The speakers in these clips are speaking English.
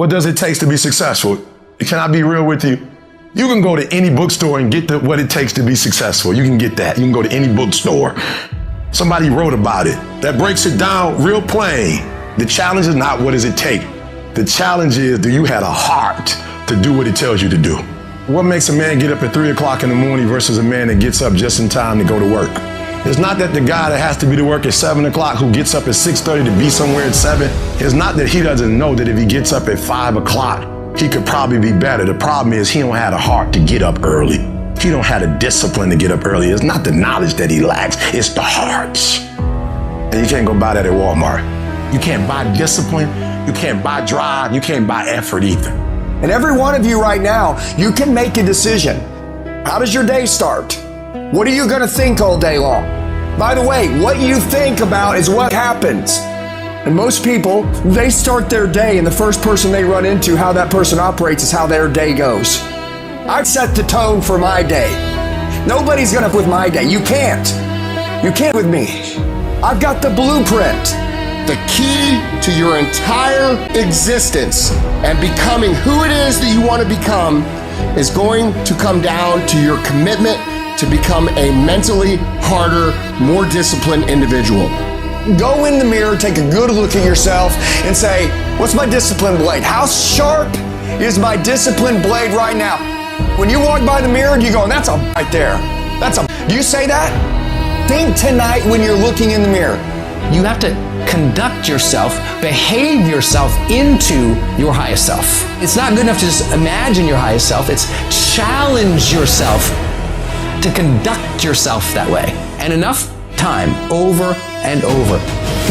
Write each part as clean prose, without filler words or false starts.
What does it take to be successful? Can I be real with you? You can go to any bookstore and get what it takes to be successful. You can get that. You can go to any bookstore. Somebody wrote about it. That breaks it down real plain. The challenge is not what does it take. The challenge is, do you have a heart to do what it tells you to do? What makes a man get up at 3 o'clock in the morning versus a man that gets up just in time to go to work? It's not that the guy that has to be to work at 7 o'clock who gets up at 6:30 to be somewhere at 7. It's not that he doesn't know that if he gets up at 5 o'clock, he could probably be better. The problem is he don't have the heart to get up early. He don't have the discipline to get up early. It's not the knowledge that he lacks, it's the hearts. And you can't go buy that at Walmart. You can't buy discipline, you can't buy drive, you can't buy effort either. And every one of you right now, you can make a decision. How does your day start? What are you gonna think all day long? By the way, what you think about is what happens. And most people, they start their day and the first person they run into, how that person operates is how their day goes. I set the tone for my day. Nobody's gonna with my day. You can't. You can't with me. I've got the blueprint. The key to your entire existence and becoming who it is that you want to become is going to come down to your commitment to become a mentally harder, more disciplined individual. Go in the mirror, take a good look at yourself and say, what's my discipline blade? How sharp is my discipline blade right now? When you walk by the mirror, you go, that's a right there. That's a, do you say that? Think tonight when you're looking in the mirror. You have to conduct yourself, behave yourself into your highest self. It's not good enough to just imagine your highest self, it's challenge yourself to conduct yourself that way. And enough time, over and over,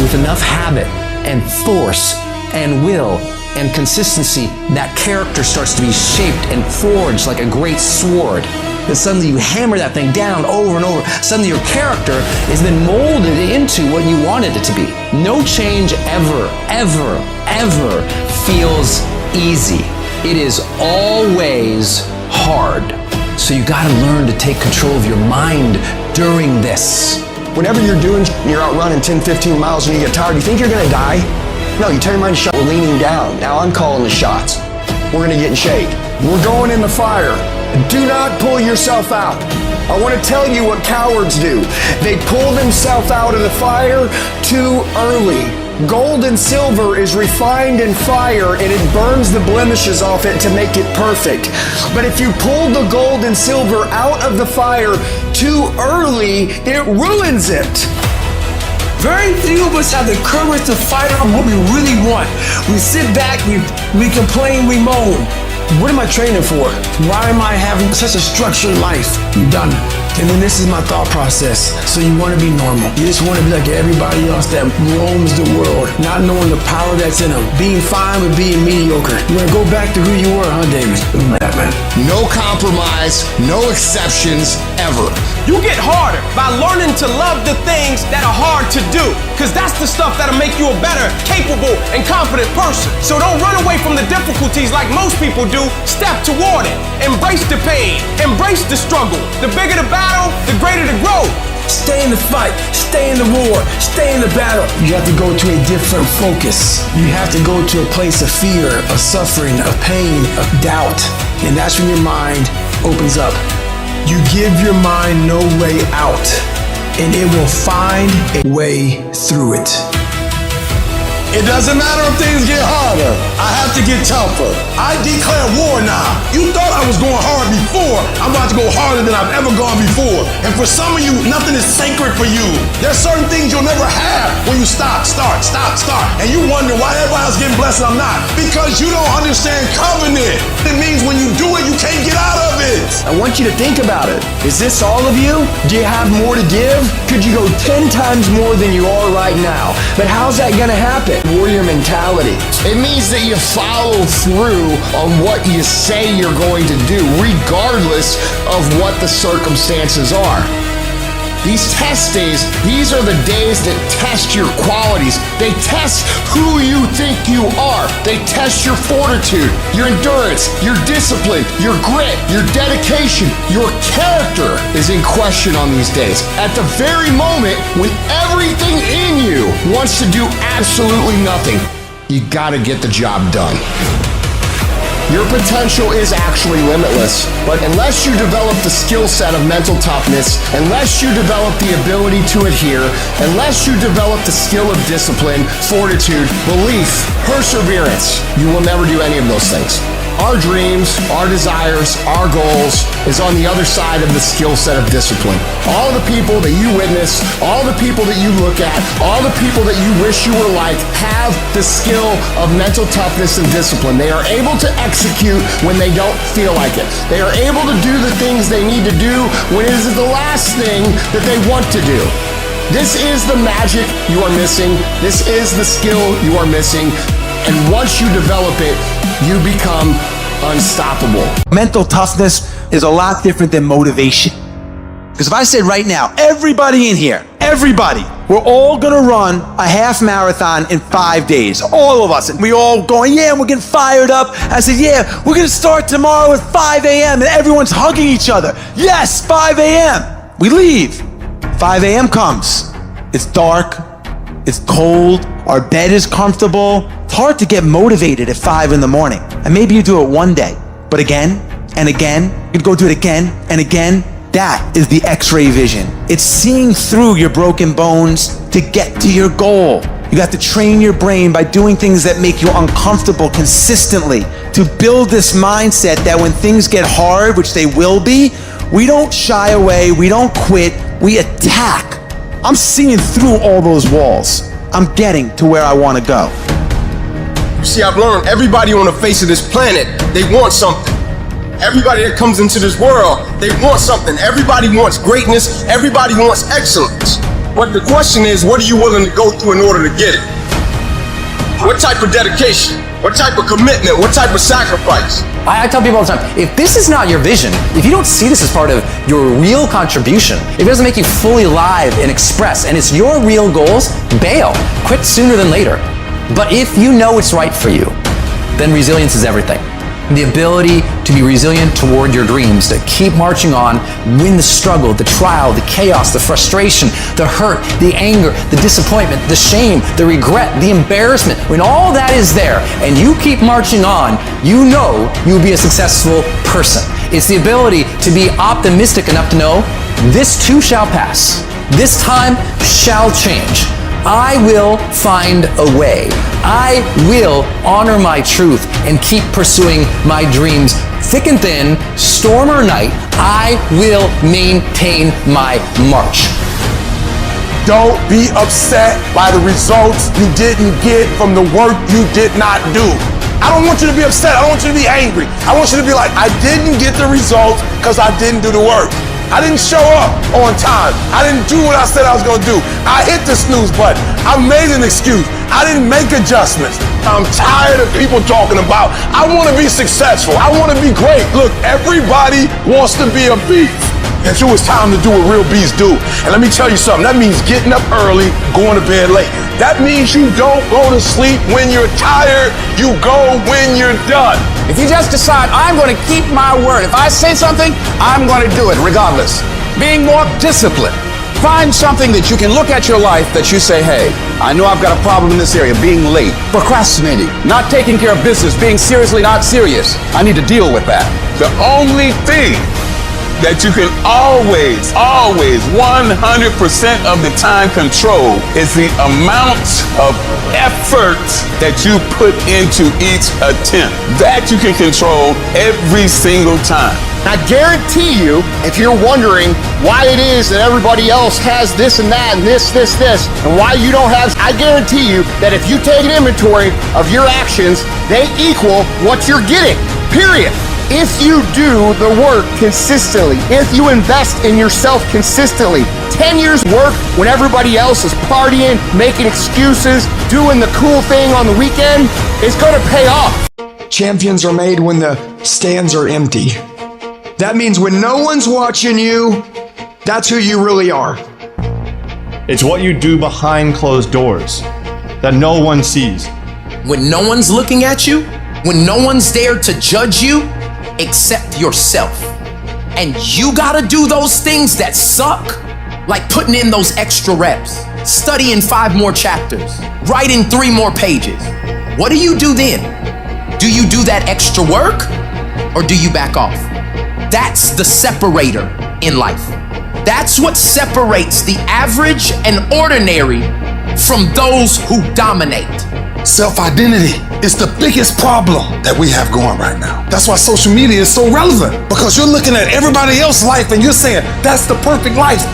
with enough habit and force and will and consistency, that character starts to be shaped and forged like a great sword. And suddenly you hammer that thing down over and over. Suddenly your character has been molded into what you wanted it to be. No change ever, ever, ever feels easy. It is always hard. So you gotta learn to take control of your mind during this. Whenever you're out running 10, 15 miles and you get tired, you think you're gonna die? No, you turn your mind to shot. We're leaning down. Now I'm calling the shots. We're gonna get in shape. We're going in the fire. Do not pull yourself out. I want to tell you what cowards do. They pull themselves out of the fire too early. Gold and silver is refined in fire and it burns the blemishes off it to make it perfect. But if you pull the gold and silver out of the fire too early, it ruins it. Very few of us have the courage to fight on what we really want. We sit back, we complain, we moan. What am I training for? Why am I having such a structured life? I'm done. And then this is my thought process. So you want to be normal. You just want to be like everybody else that roams the world, not knowing the power that's in them. Being fine with being mediocre. You want to go back to who you were, huh, David? That, man. No compromise, no exceptions, ever. You get harder by learning to love the things that are hard to do, because that's the stuff that'll make you a better, capable, and confident person. So don't run away from the difficulties like most people do. Step toward it. Embrace the pain. Embrace the struggle. The bigger the battle, the greater the growth. Stay in the fight, stay in the war, stay in the battle. You have to go to a different focus. You have to go to a place of fear, of suffering, of pain, of doubt. And that's when your mind opens up. You give your mind no way out, and it will find a way through it. It doesn't matter if things get harder. I have to get tougher. I declare war now. You thought I was going hard before. I'm about to go harder than I've ever gone before. And for some of you, nothing is sacred for you. There's certain things you'll never have when you start. And you wonder why everybody else getting blessed and I'm not. Because you don't understand covenant. It means when you do it, you can't get out of it. I want you to think about it. Is this all of you? Do you have more to give? Could you go 10 times more than you are right now? But how's that gonna happen? Warrior mentality. It means that you follow through on what you say you're going to do, regardless of what the circumstances are. These test days, these are the days that test your qualities. They test who you think you are. They test your fortitude, your endurance, your discipline, your grit, your dedication. Your character is in question on these days. At the very moment when everything in you wants to do absolutely nothing, you gotta get the job done. Your potential is actually limitless. But unless you develop the skill set of mental toughness, unless you develop the ability to adhere, unless you develop the skill of discipline, fortitude, belief, perseverance, you will never do any of those things. Our dreams, our desires, our goals is on the other side of the skill set of discipline. All the people that you witness, all the people that you look at, all the people that you wish you were like have the skill of mental toughness and discipline. They are able to execute when they don't feel like it. They are able to do the things they need to do when it is the last thing that they want to do. This is the magic you are missing. This is the skill you are missing. And once you develop it, you become unstoppable. Mental toughness is a lot different than motivation. Because if I said right now, everybody in here, everybody, we're all gonna run a half marathon in 5 days, all of us, and we all going, yeah, and we're getting fired up. I said, yeah, we're gonna start tomorrow at 5 a.m. and everyone's hugging each other. Yes, 5 a.m. We leave. 5 a.m. comes. It's dark, it's cold, our bed is comfortable. It's hard to get motivated at 5 in the morning. And maybe you do it one day, but again and again, you go do it again and again. That is the X-ray vision. It's seeing through your broken bones to get to your goal. You have to train your brain by doing things that make you uncomfortable consistently to build this mindset that when things get hard, which they will be, we don't shy away, we don't quit, we attack. I'm seeing through all those walls. I'm getting to where I want to go. You see, I've learned everybody on the face of this planet, they want something. Everybody that comes into this world, they want something. Everybody wants greatness. Everybody wants excellence. But the question is, what are you willing to go through in order to get it? What type of dedication? What type of commitment? What type of sacrifice? I tell people all the time, if this is not your vision, if you don't see this as part of your real contribution, if it doesn't make you fully alive and express, and it's your real goals, bail. Quit sooner than later. But if you know it's right for you, then resilience is everything. The ability to be resilient toward your dreams, to keep marching on, win the struggle, the trial, the chaos, the frustration, the hurt, the anger, the disappointment, the shame, the regret, the embarrassment. When all that is there and you keep marching on, you know you'll be a successful person. It's the ability to be optimistic enough to know this too shall pass. This time shall change. I will find a way. I will honor my truth and keep pursuing my dreams. Thick and thin, storm or night, I will maintain my march. Don't be upset by the results you didn't get from the work you did not do. I don't want you to be upset. I don't want you to be angry. I want you to be like, I didn't get the results because I didn't do the work. I didn't show up on time. I didn't do what I said I was gonna do. I hit the snooze button. I made an excuse. I didn't make adjustments. I'm tired of people talking about, I wanna be successful. I wanna be great. Look, everybody wants to be a beast. Until it's time to do what real beasts do. And let me tell you something, that means getting up early, going to bed late. That means you don't go to sleep when you're tired, you go when you're done. If you just decide, I'm going to keep my word. If I say something, I'm going to do it regardless. Being more disciplined. Find something that you can look at your life that you say, hey, I know I've got a problem in this area, being late, procrastinating, not taking care of business, being seriously not serious. I need to deal with that. The only thing that you can always, 100% of the time control is the amount of effort that you put into each attempt. That you can control every single time. I guarantee you, if you're wondering why it is that everybody else has this and that and this, and why you don't have, I guarantee you that if you take an inventory of your actions, they equal what you're getting, period. If you do the work consistently, if you invest in yourself consistently, 10 years work when everybody else is partying, making excuses, doing the cool thing on the weekend, it's gonna pay off. Champions are made when the stands are empty. That means when no one's watching you, that's who you really are. It's what you do behind closed doors that no one sees. When no one's looking at you, when no one's there to judge you, except yourself. And you gotta do those things that suck, like putting in those extra reps, studying 5 more chapters, writing 3 more pages. What do you do then? Do you do that extra work or do you back off? That's the separator in life. That's what separates the average and ordinary from those who dominate. Self-identity is the biggest problem that we have going right now. That's why social media is so relevant, because you're looking at everybody else's life and you're saying, that's the perfect life.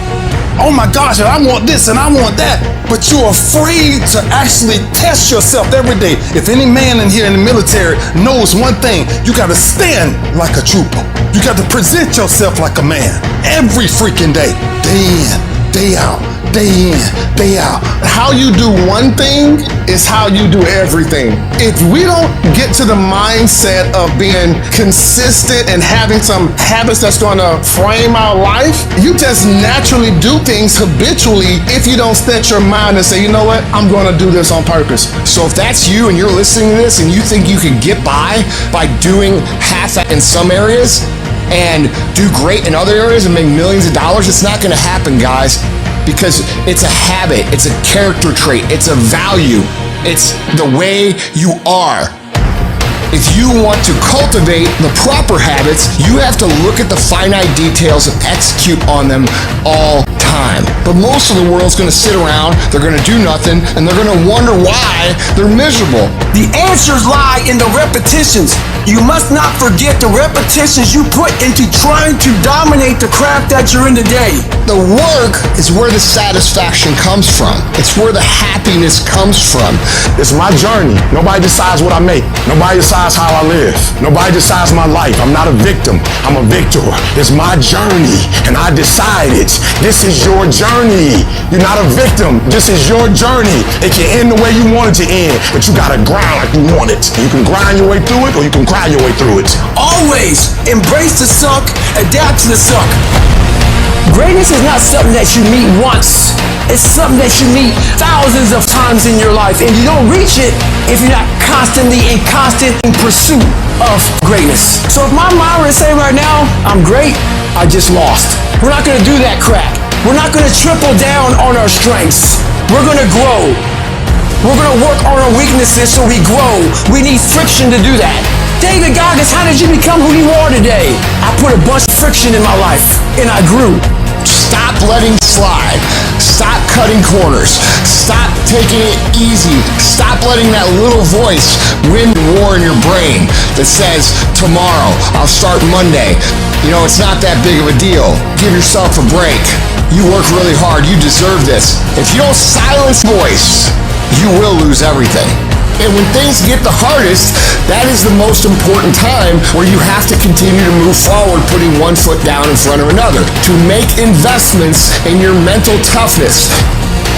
Oh my gosh, and I want this and I want that. But you're afraid to actually test yourself every day. If any man in here in the military knows one thing, you gotta stand like a trooper. You got to present yourself like a man every freaking day. Day in, day out, day in, day out. How you do one thing is how you do everything. If we don't get to the mindset of being consistent and having some habits that's gonna frame our life, you just naturally do things habitually if you don't set your mind and say, you know what, I'm gonna do this on purpose. So if that's you and you're listening to this and you think you can get by doing half that in some areas and do great in other areas and make millions of dollars, it's not gonna happen, guys. Because it's a habit, it's a character trait, it's a value, it's the way you are. If you want to cultivate the proper habits, you have to look at the finite details and execute on them all time. But most of the world's gonna sit around, they're gonna do nothing, and they're gonna wonder why they're miserable. The answers lie in the repetitions. You must not forget the repetitions you put into trying to dominate the craft that you're in today. The work is where the satisfaction comes from. It's where the happiness comes from. It's my journey. Nobody decides what I make. Nobody decides how I live. Nobody decides my life. I'm not a victim. I'm a victor. It's my journey, and I decided this is your journey. You're not a victim. This is your journey. It can end the way you want it to end, but you gotta grind like you want it. You can grind your way through it, or you can cry your way through it. Always embrace the suck, adapt to the suck. Greatness is not something that you meet once. It's something that you meet thousands of times in your life, and you don't reach it if you're not constantly in constant pursuit of greatness. So if my mantra is saying right now, I'm great, I just lost. We're not gonna do that crap. We're not gonna triple down on our strengths. We're gonna grow. We're gonna work on our weaknesses so we grow. We need friction to do that. David Goggins, how did you become who you are today? I put a bunch of friction in my life, and I grew. Stop letting slide. Stop cutting corners. Stop taking it easy. Stop letting that little voice win war in your brain that says, tomorrow, I'll start Monday. You know, it's not that big of a deal. Give yourself a break. You work really hard. You deserve this. If you don't silence voice, you will lose everything. And when things get the hardest, that is the most important time where you have to continue to move forward, putting one foot down in front of another, to make investments in your mental toughness,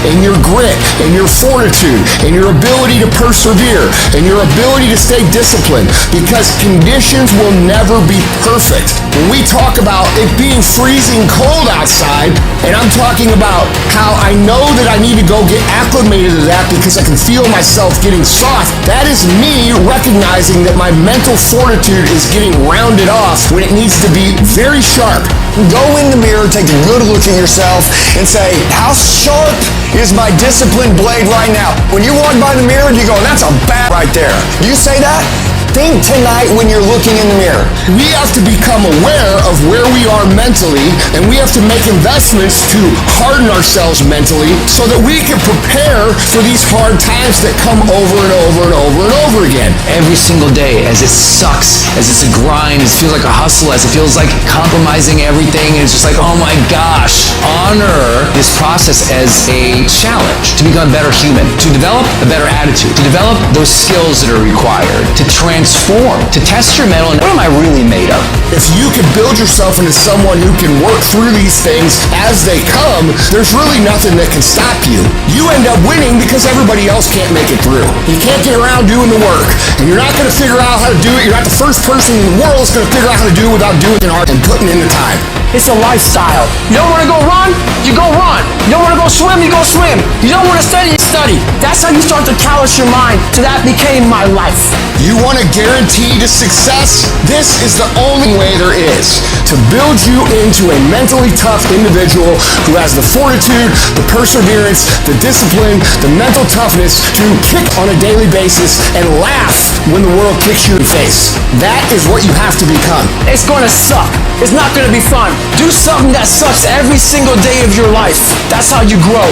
in your grit, in your fortitude, in your ability to persevere, in your ability to stay disciplined, because conditions will never be perfect. When we talk about it being freezing cold outside, and I'm talking about how I know that I need to go get acclimated to that because I can feel myself getting soft, that is me recognizing that my mental fortitude is getting rounded off when it needs to be very sharp. Go in the mirror, take a good look at yourself, and say, how sharp is my disciplined blade right now? When you walk by the mirror, you go, that's a bat right there. You say that? Think tonight when you're looking in the mirror. We have to become aware of where we are mentally, and we have to make investments to harden ourselves mentally so that we can prepare for these hard times that come over and over and over and over again. Every single day, as it sucks, as it's a grind, as it feels like a hustle, as it feels like compromising everything, and it's just like, oh my gosh. Honor this process as a challenge to become a better human, to develop a better attitude, to develop those skills that are required, to transform, to test your mettle, and what am I really made of? If you can build yourself into someone who can work through these things as they come, there's really nothing that can stop you. You end up winning because everybody else can't make it through. You can't get around doing the work, and you're not gonna figure out how to do it. You're not the first person in the world that's gonna figure out how to do it without doing it hard and putting in the time. It's a lifestyle. You don't want to go run? You go run. You don't want to go swim? You go swim. You don't want to study? You study. That's how you start to callous your mind to that became my life. You want a guarantee to success? This is the only way there is to build you into a mentally tough individual who has the fortitude, the perseverance, the discipline, the mental toughness to kick on a daily basis and laugh when the world kicks you in the face. That is what you have to become. It's going to suck. It's not going to be fun. Do something that sucks every single day of your life. That's how you grow.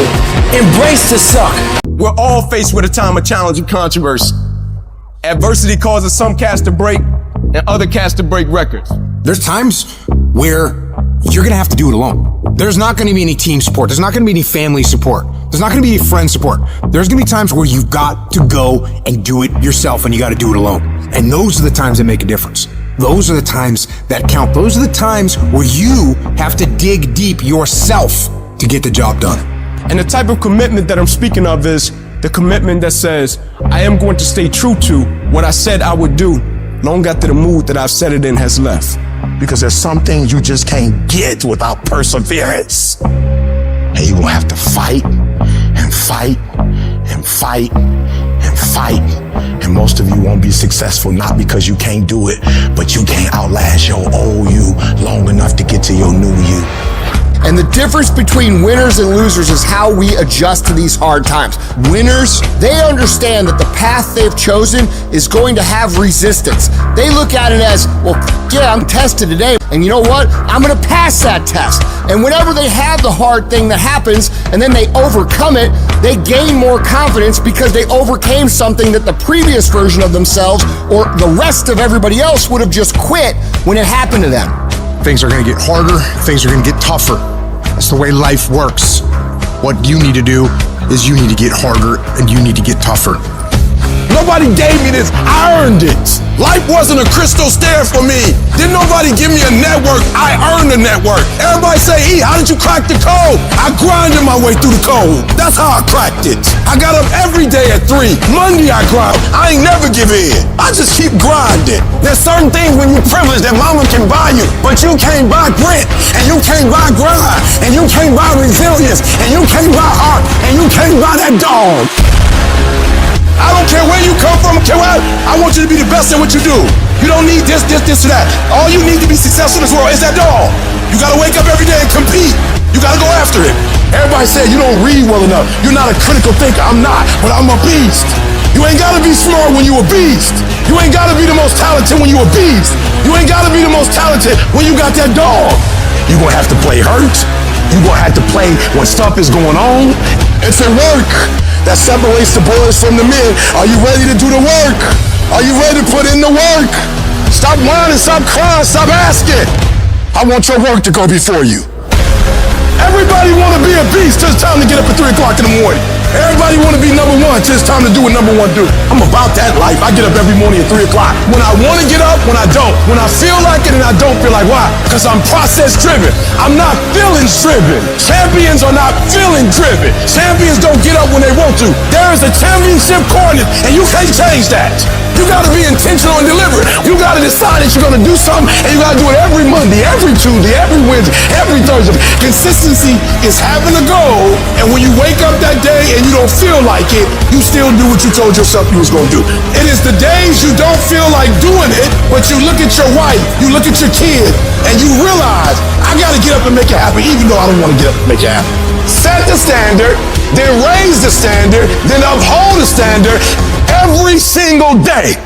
Embrace the suck. We're all faced with a time of challenge and controversy. Adversity causes some cats to break and other cats to break records. There's times where you're gonna have to do it alone. There's not gonna be any team support. There's not gonna be any family support. There's not gonna be any friend support. There's gonna be times where you've got to go and do it yourself and you gotta do it alone. And those are the times that make a difference. Those are the times that count. Those are the times where you have to dig deep yourself to get the job done. And the type of commitment that I'm speaking of is the commitment that says, I am going to stay true to what I said I would do long after the mood that I've set it in has left. Because there's some things you just can't get without perseverance. And you're gonna have to fight and fight and fight and fight. And most of you won't be successful, not because you can't do it, but you can't outlast your old you long enough to get to your new you. And the difference between winners and losers is how we adjust to these hard times. Winners, they understand that the path they've chosen is going to have resistance. They look at it as, well, yeah, I'm tested today, and you know what? I'm gonna pass that test. And whenever they have the hard thing that happens, and then they overcome it, they gain more confidence because they overcame something that the previous version of themselves or the rest of everybody else would have just quit when it happened to them. Things are gonna get harder, things are gonna get tougher. That's the way life works. What you need to do is you need to get harder and you need to get tougher. Nobody gave me this, I earned it. Life wasn't a crystal stair for me. Didn't nobody give me a network, I earned a network. Everybody say, E, how did you crack the code? I grinded my way through the code. That's how I cracked it. I got up every day at 3. Monday I grind. I ain't never give in. I just keep grinding. There's certain things when you're privileged that mama can buy you, but you can't buy grit, and you can't buy grind, and you can't buy resilience, and you can't buy heart, and you can't buy that dog. I don't care where you come from, I want you to be the best at what you do. You don't need this, or that. All you need to be successful in this world is that dog. You gotta wake up every day and compete. You gotta go after it. Everybody said you don't read well enough. You're not a critical thinker. I'm not, but I'm a beast. You ain't gotta be smart when you a beast. You ain't gotta be the most talented when you a beast. You ain't gotta be the most talented when you got that dog. You gonna have to play hurt. You gonna have to play when stuff is going on. It's a work that separates the boys from the men. Are you ready to do the work? Are you ready to put in the work? Stop whining, stop crying, stop asking. I want your work to go before you. Everybody want to be a beast till it's time to get up at 3 o'clock in the morning. Everybody want to be number one till it's time to do what number one do. I'm about that life. I get up every morning at 3 o'clock. When I want to get up, when I don't. When I feel like it and I don't feel like. Why? Because I'm process driven. I'm not feelings driven. Champions are not feeling driven. Champions don't get up when they want to. There is a championship coordinate and you can't change that. You gotta be intentional and deliberate. You gotta decide that you're gonna do something and you gotta do it every Monday, every Tuesday, every Wednesday, every Thursday. Consistency is having a goal, and when you wake up that day and you don't feel like it, you still do what you told yourself you was gonna do. It is the days you don't feel like doing it, but you look at your wife, you look at your kid, and you realize, I gotta get up and make it happen, even though I don't wanna get up and make it happen. Set the standard, then raise the standard, then uphold the standard every single day.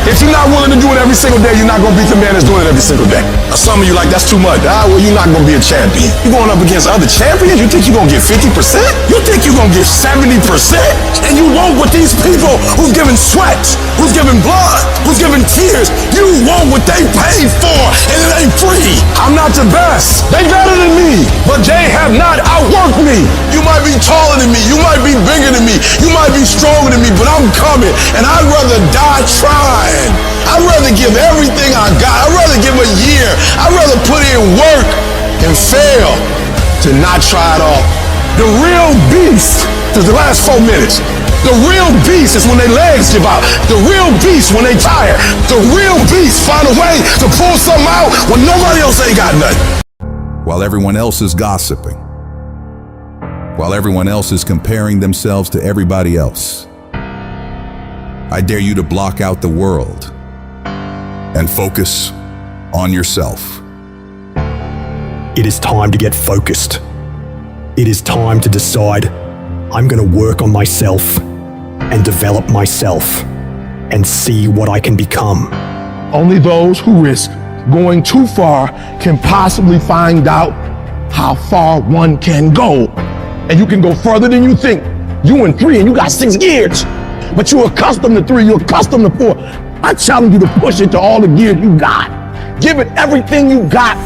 If you're not willing to do it every single day, you're not going to beat the man that's doing it every single day. Some of you like, that's too much. Well, you're not going to be a champion. You're going up against other champions? You think you're going to get 50%? You think you're going to get 70%? And you want what these people who's giving sweat, who's giving blood, who's giving tears, you want what they paid for, and it ain't free. I'm not the best. They better than me, but they have not outworked me. You might be taller than me. You might be bigger than me. You might be stronger than me, but I'm coming, and I'd rather die trying. I'd rather give everything I got. I'd rather give a year. I'd rather put in work and fail to not try it all. The real beast, to the last 4 minutes, The real beast is when their legs give out. The real beast when they tired. The real beast find a way to pull something out when nobody else ain't got nothing. While everyone else is gossiping, while everyone else is comparing themselves to everybody else, I dare you to block out the world and focus on yourself. It is time to get focused. It is time to decide I'm going to work on myself and develop myself and see what I can become. Only those who risk going too far can possibly find out how far one can go. And you can go further than you think. You in 3 and you got 6 gears, but you're accustomed to 3, you're accustomed to 4. I challenge you to push it to all the gears you got. Give it everything you got.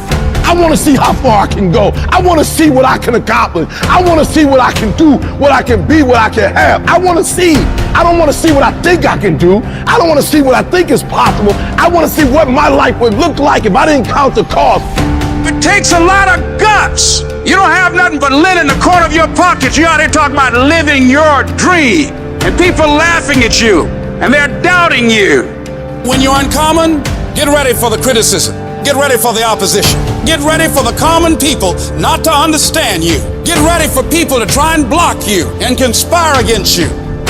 I want to see how far I can go. I want to see what I can accomplish. I want to see what I can do, what I can be, what I can have. I want to see. I don't want to see what I think I can do. I don't want to see what I think is possible. I want to see what my life would look like if I didn't count the cost. It takes a lot of guts. You don't have nothing but lint in the corner of your pocket. You out here talking about living your dream. And people laughing at you. And they're doubting you. When you're uncommon, get ready for the criticism. Get ready for the opposition. Get ready for the common people not to understand you. Get ready for people to try and block you and conspire against you.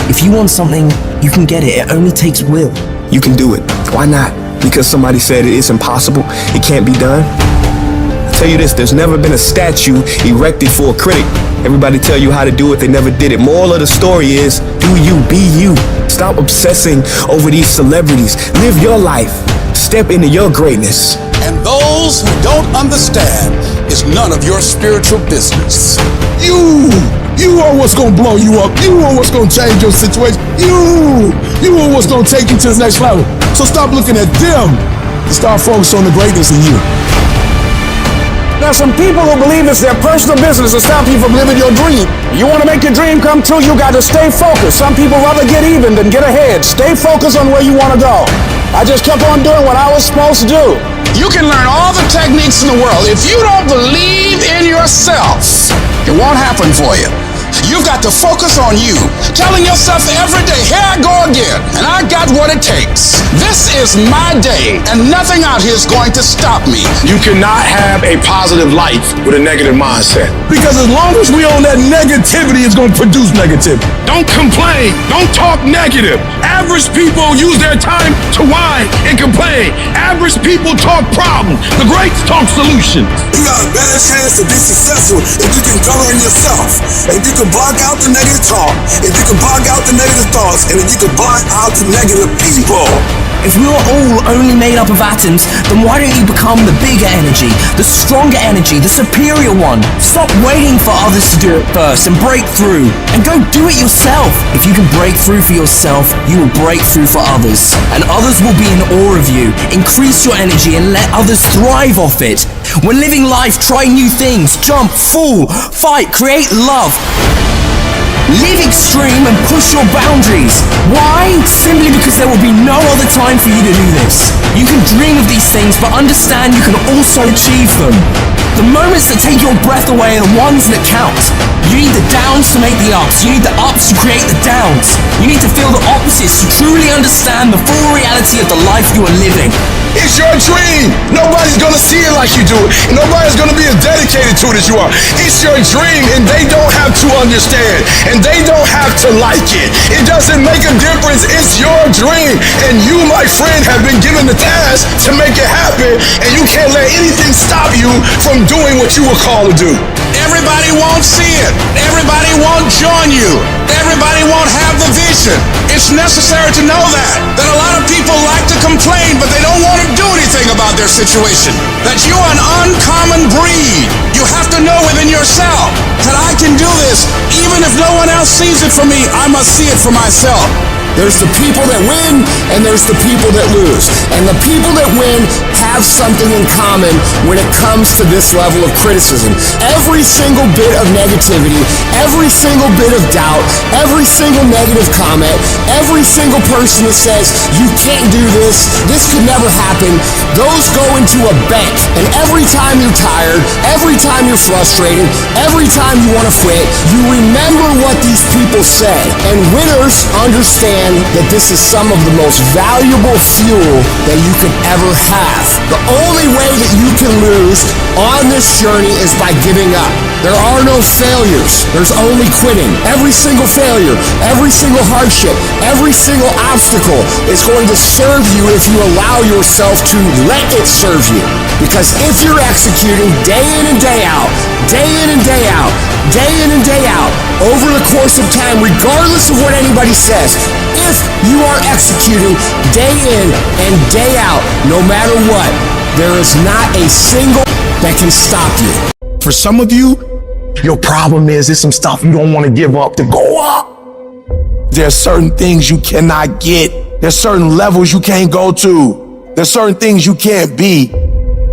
If you want something, you can get it. It only takes will. You can do it. Why not? Because somebody said it is impossible, it can't be done? I'll tell you this, there's never been a statue erected for a critic. Everybody tell you how to do it, they never did it. Moral of the story is, do you, be you. Stop obsessing over these celebrities. Live your life. Step into your greatness. And those who don't understand is none of your spiritual business. You are what's gonna blow you up. You are what's gonna change your situation. You are what's gonna take you to the next level. So stop looking at them and start focusing on the greatness in you. There's some people who believe it's their personal business to stop you from living your dream. You want to make your dream come true, you got to stay focused. Some people rather get even than get ahead. Stay focused on where you want to go. I just kept on doing what I was supposed to do. You can learn all the techniques in the world. If you don't believe in yourself, it won't happen for you. You've got to focus on you, telling yourself every day, here I go again, and I got what it takes. This is my day, and nothing out here is going to stop me. You cannot have a positive life with a negative mindset. Because as long as we own that negativity, it's going to produce negativity. Don't complain. Don't talk negative. Average people use their time to whine and complain. Average people talk problems. The greats talk solutions. You got a better chance to be successful if you can govern yourself. If you can block out the negative talk, if you can block out the negative thoughts, and if you can block out the negative people. If we're all only made up of atoms, then why don't you become the bigger energy, the stronger energy, the superior one? Stop waiting for others to do it first and break through, and go do it yourself. If you can break through for yourself, you will break through for others, and others will be in awe of you. Increase your energy and let others thrive off it. When living life, try new things, jump, fall, fight, create love. Live extreme and push your boundaries. Why? Simply because there will be no other time for you to do this. You can dream of these things, but understand you can also achieve them. The moments that take your breath away are the ones that count. You need the downs to make the ups. You need the ups to create the downs. You need to feel the opposites to truly understand the full reality of the life you are living. It's your dream. Nobody's gonna see it like you do it. Nobody's gonna be as dedicated to it as you are. It's your dream, and they don't have to understand, and they don't have to like it. It doesn't make a difference. It's your dream, and you, my friend, have been given the task to make it happen, and you can't let anything stop you from doing what you were called to do. Everybody won't see it. Everybody won't join you. Everybody won't have the vision. It's necessary to know that a lot of people like to complain, but they don't want to do anything about their situation. That you are an uncommon breed. You have to know within yourself that I can do this. Even if no one else sees it for me, I must see it for myself. There's the people that win, and there's the people that lose. And the people that win have something in common when it comes to this level of criticism. Every single bit of negativity, every single bit of doubt, every single negative comment, every single person that says, you can't do this, this could never happen. Those go into a bank. And every time you're tired, every time you're frustrated, every time you want to quit, you remember what these people say. And winners understand that this is some of the most valuable fuel that you could ever have. The only way that you can lose on this journey is by giving up. There are no failures. There's only quitting. Every single failure, every single hardship, every single obstacle is going to serve you if you allow yourself to let it serve you. Because if you're executing day in and day out, day in and day out, day in and day out, over the course of time, regardless of what anybody says, if you are executing day in and day out, no matter what, there is not a single that can stop you. For some of you, your problem is there's some stuff you don't want to give up to go up. There's certain things you cannot get. There's certain levels you can't go to. There's certain things you can't be.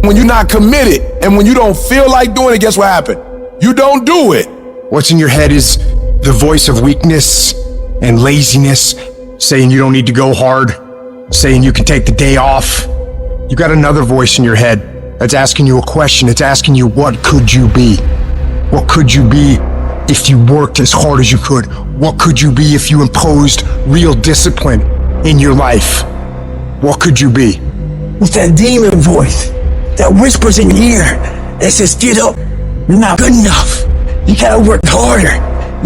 When you're not committed and when you don't feel like doing it, guess what happened? You don't do it. What's in your head is the voice of weakness and laziness, saying you don't need to go hard, saying you can take the day off. You got another voice in your head that's asking you a question. It's asking you, what could you be? What could you be if you worked as hard as you could? What could you be if you imposed real discipline in your life? What could you be? It's that demon voice that whispers in your ear that says, get up, you're not good enough. You gotta work harder.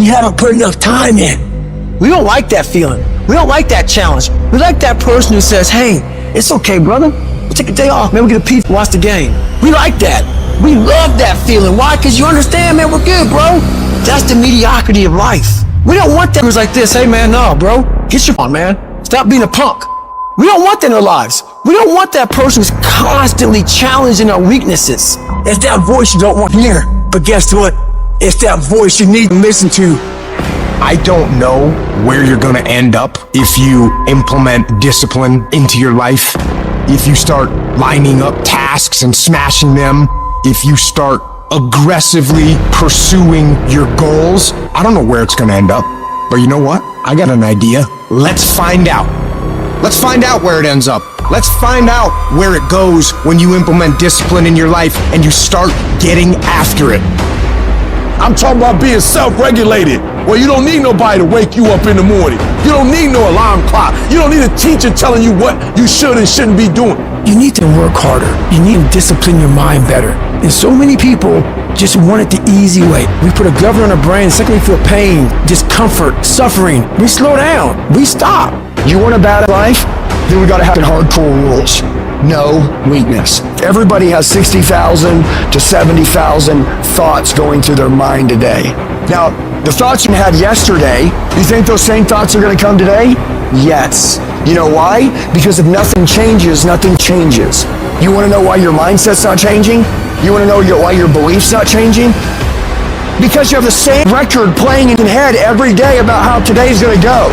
You haven't put enough time in. We don't like that feeling. We don't like that challenge. We like that person who says, hey, it's okay, brother. We'll take a day off. Maybe we'll get a pizza, watch the game. We like that. We love that feeling. Why? Because you understand, man, we're good, bro. That's the mediocrity of life. We don't want that. It was like this. Hey, man, no, bro. Get your on, man. Stop being a punk. We don't want that in our lives. We don't want that person who's constantly challenging our weaknesses. It's that voice you don't want to hear. But guess what? It's that voice you need to listen to. I don't know where you're going to end up if you implement discipline into your life, if you start lining up tasks and smashing them, if you start aggressively pursuing your goals. I don't know where it's going to end up, but you know what? I got an idea. Let's find out. Let's find out where it ends up. Let's find out where it goes when you implement discipline in your life and you start getting after it. I'm talking about being self-regulated, where you don't need nobody to wake you up in the morning. You don't need no alarm clock. You don't need a teacher telling you what you should and shouldn't be doing. You need to work harder. You need to discipline your mind better. And so many people just want it the easy way. We put a governor on our brain, the second we feel pain, discomfort, suffering, we slow down, we stop. You want a bad life? Then we gotta have hardcore rules. No weakness. Everybody has 60,000 to 70,000 thoughts going through their mind a day. Now, the thoughts you had yesterday, you think those same thoughts are gonna come today? Yes. You know why? Because if nothing changes, nothing changes. You wanna know why your mindset's not changing? You wanna know why your beliefs not changing? Because you have the same record playing in your head every day about how today's gonna go.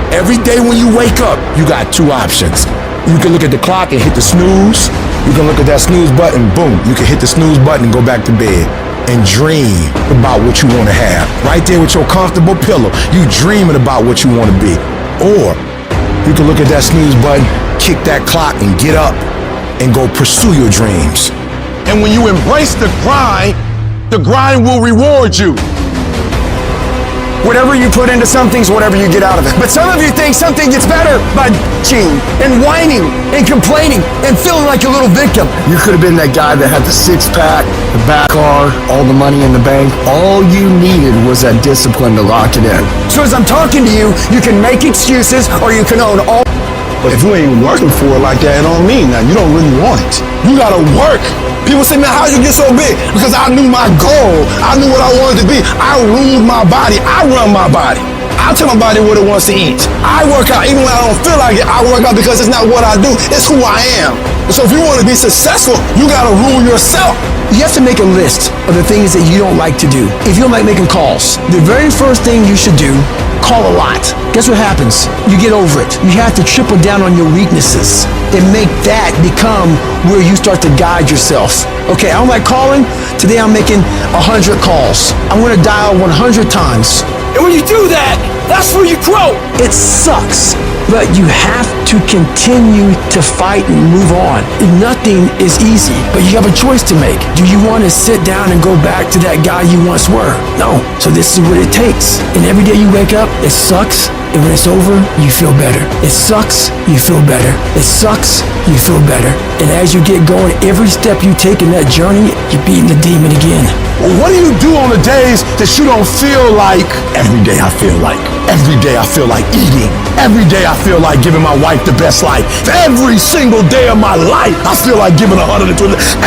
Every day when you wake up, you got two options. You can look at the clock and hit the snooze. You can look at that snooze button, boom. You can hit the snooze button and go back to bed and dream about what you want to have. Right there with your comfortable pillow, you dreaming about what you want to be. Or you can look at that snooze button, kick that clock and get up and go pursue your dreams. And when you embrace the grind will reward you. Whatever you put into something's whatever you get out of it. But some of you think something gets better by bitching and whining and complaining and feeling like a little victim. You could have been that guy that had the six-pack, the back car, all the money in the bank. All you needed was that discipline to lock it in. So as I'm talking to you, you can make excuses or you can own all. But if you ain't working for it like that, it don't mean that. You don't really want it. You gotta work. People say, man, how'd you get so big? Because I knew my goal. I knew what I wanted to be. I ruled my body. I run my body. I tell my body what it wants to eat. I work out even when I don't feel like it. I work out because it's not what I do. It's who I am. And so if you want to be successful, you gotta rule yourself. You have to make a list of the things that you don't like to do. If you don't like making calls, the very first thing you should do, call a lot. Guess what happens? You get over it. You have to triple down on your weaknesses and make that become where you start to guide yourself. Okay, I don't like calling. Today I'm making 100 calls. I'm gonna dial 100 times. And when you do that, that's where you grow. It sucks, but you have to continue to fight and move on. Nothing is easy, but you have a choice to make. Do you want to sit down and go back to that guy you once were? No. So this is what it takes. And every day you wake up, it sucks. And when it's over, you feel better. It sucks, you feel better. It sucks, you feel better. And as you get going, every step you take in that journey, you're beating the demon again. Well, what do you do on the days that you don't feel like? Every day I feel like. Every day I feel like eating. Every day I feel like giving my wife the best life. Every single day of my life, I feel like giving 120.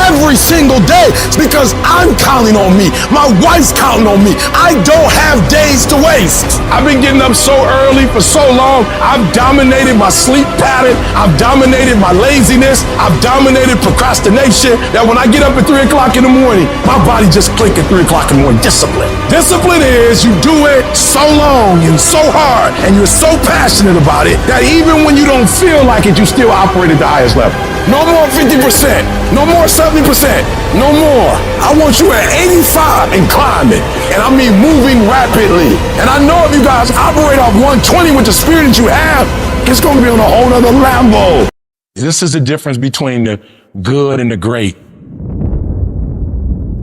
Every single day, it's because I'm counting on me. My wife's counting on me. I don't have days to waste. I've been getting up so early for so long. I've dominated my sleep pattern. I've dominated my laziness. I've dominated procrastination. That when I get up at 3 o'clock in the morning, my body just click at 3 o'clock in the morning. Discipline. Discipline is you do it so long and so hard and you're so passionate about it that even when you don't feel like it, you still operate at the highest level. No more 50%. No more 70%. No more. I want you at 85 and climbing. And I mean moving rapidly. And I know if you guys operate off 120 with the spirit that you have, it's going to be on a whole nother level. This is the difference between the good and the great.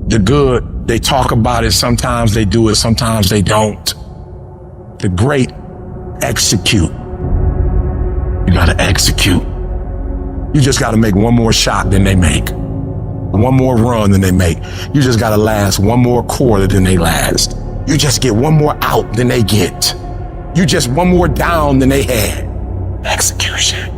The good, they talk about it. Sometimes they do it. Sometimes they don't. The great execute. You got to execute. You just got to make one more shot than they make. One more run than they make. You just got to last one more quarter than they last. You just get one more out than they get. You just one more down than they had. Execution.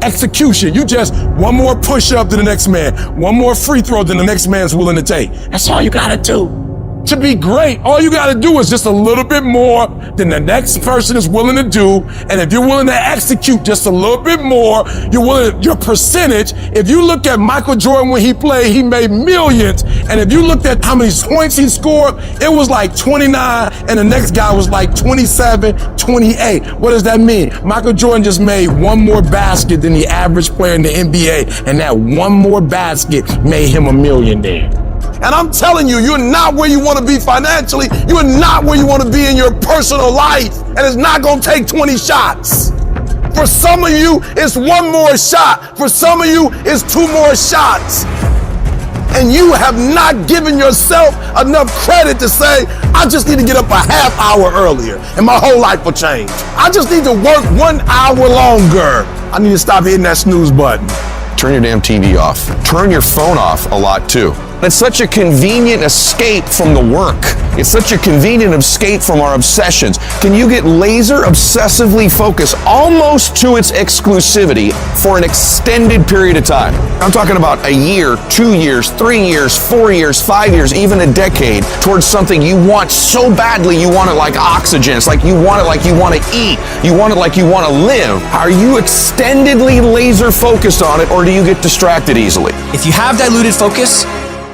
Execution. You just one more push up than the next man. One more free throw than the next man's willing to take. That's all you got to do. To be great, all you got to do is just a little bit more than the next person is willing to do. And if you're willing to execute just a little bit more, your percentage, if you look at Michael Jordan when he played, he made millions. And if you looked at how many points he scored, it was like 29 and the next guy was like 27, 28. What does that mean? Michael Jordan just made one more basket than the average player in the NBA. And that one more basket made him a millionaire. And I'm telling you, you're not where you want to be financially. You're not where you want to be in your personal life. And it's not going to take 20 shots. For some of you, it's one more shot. For some of you, it's 2 more shots. And you have not given yourself enough credit to say, I just need to get up a half hour earlier and my whole life will change. I just need to work 1 hour longer. I need to stop hitting that snooze button. Turn your damn TV off. Turn your phone off a lot too. It's such a convenient escape from the work. It's such a convenient escape from our obsessions. Can you get laser obsessively focused almost to its exclusivity for an extended period of time? I'm talking about a year, 2 years, 3 years, 4 years, 5 years, even a decade towards something you want so badly you want it like oxygen. It's like you want it like you want to eat. You want it like you want to live. Are you extendedly laser focused on it or do you get distracted easily? If you have diluted focus,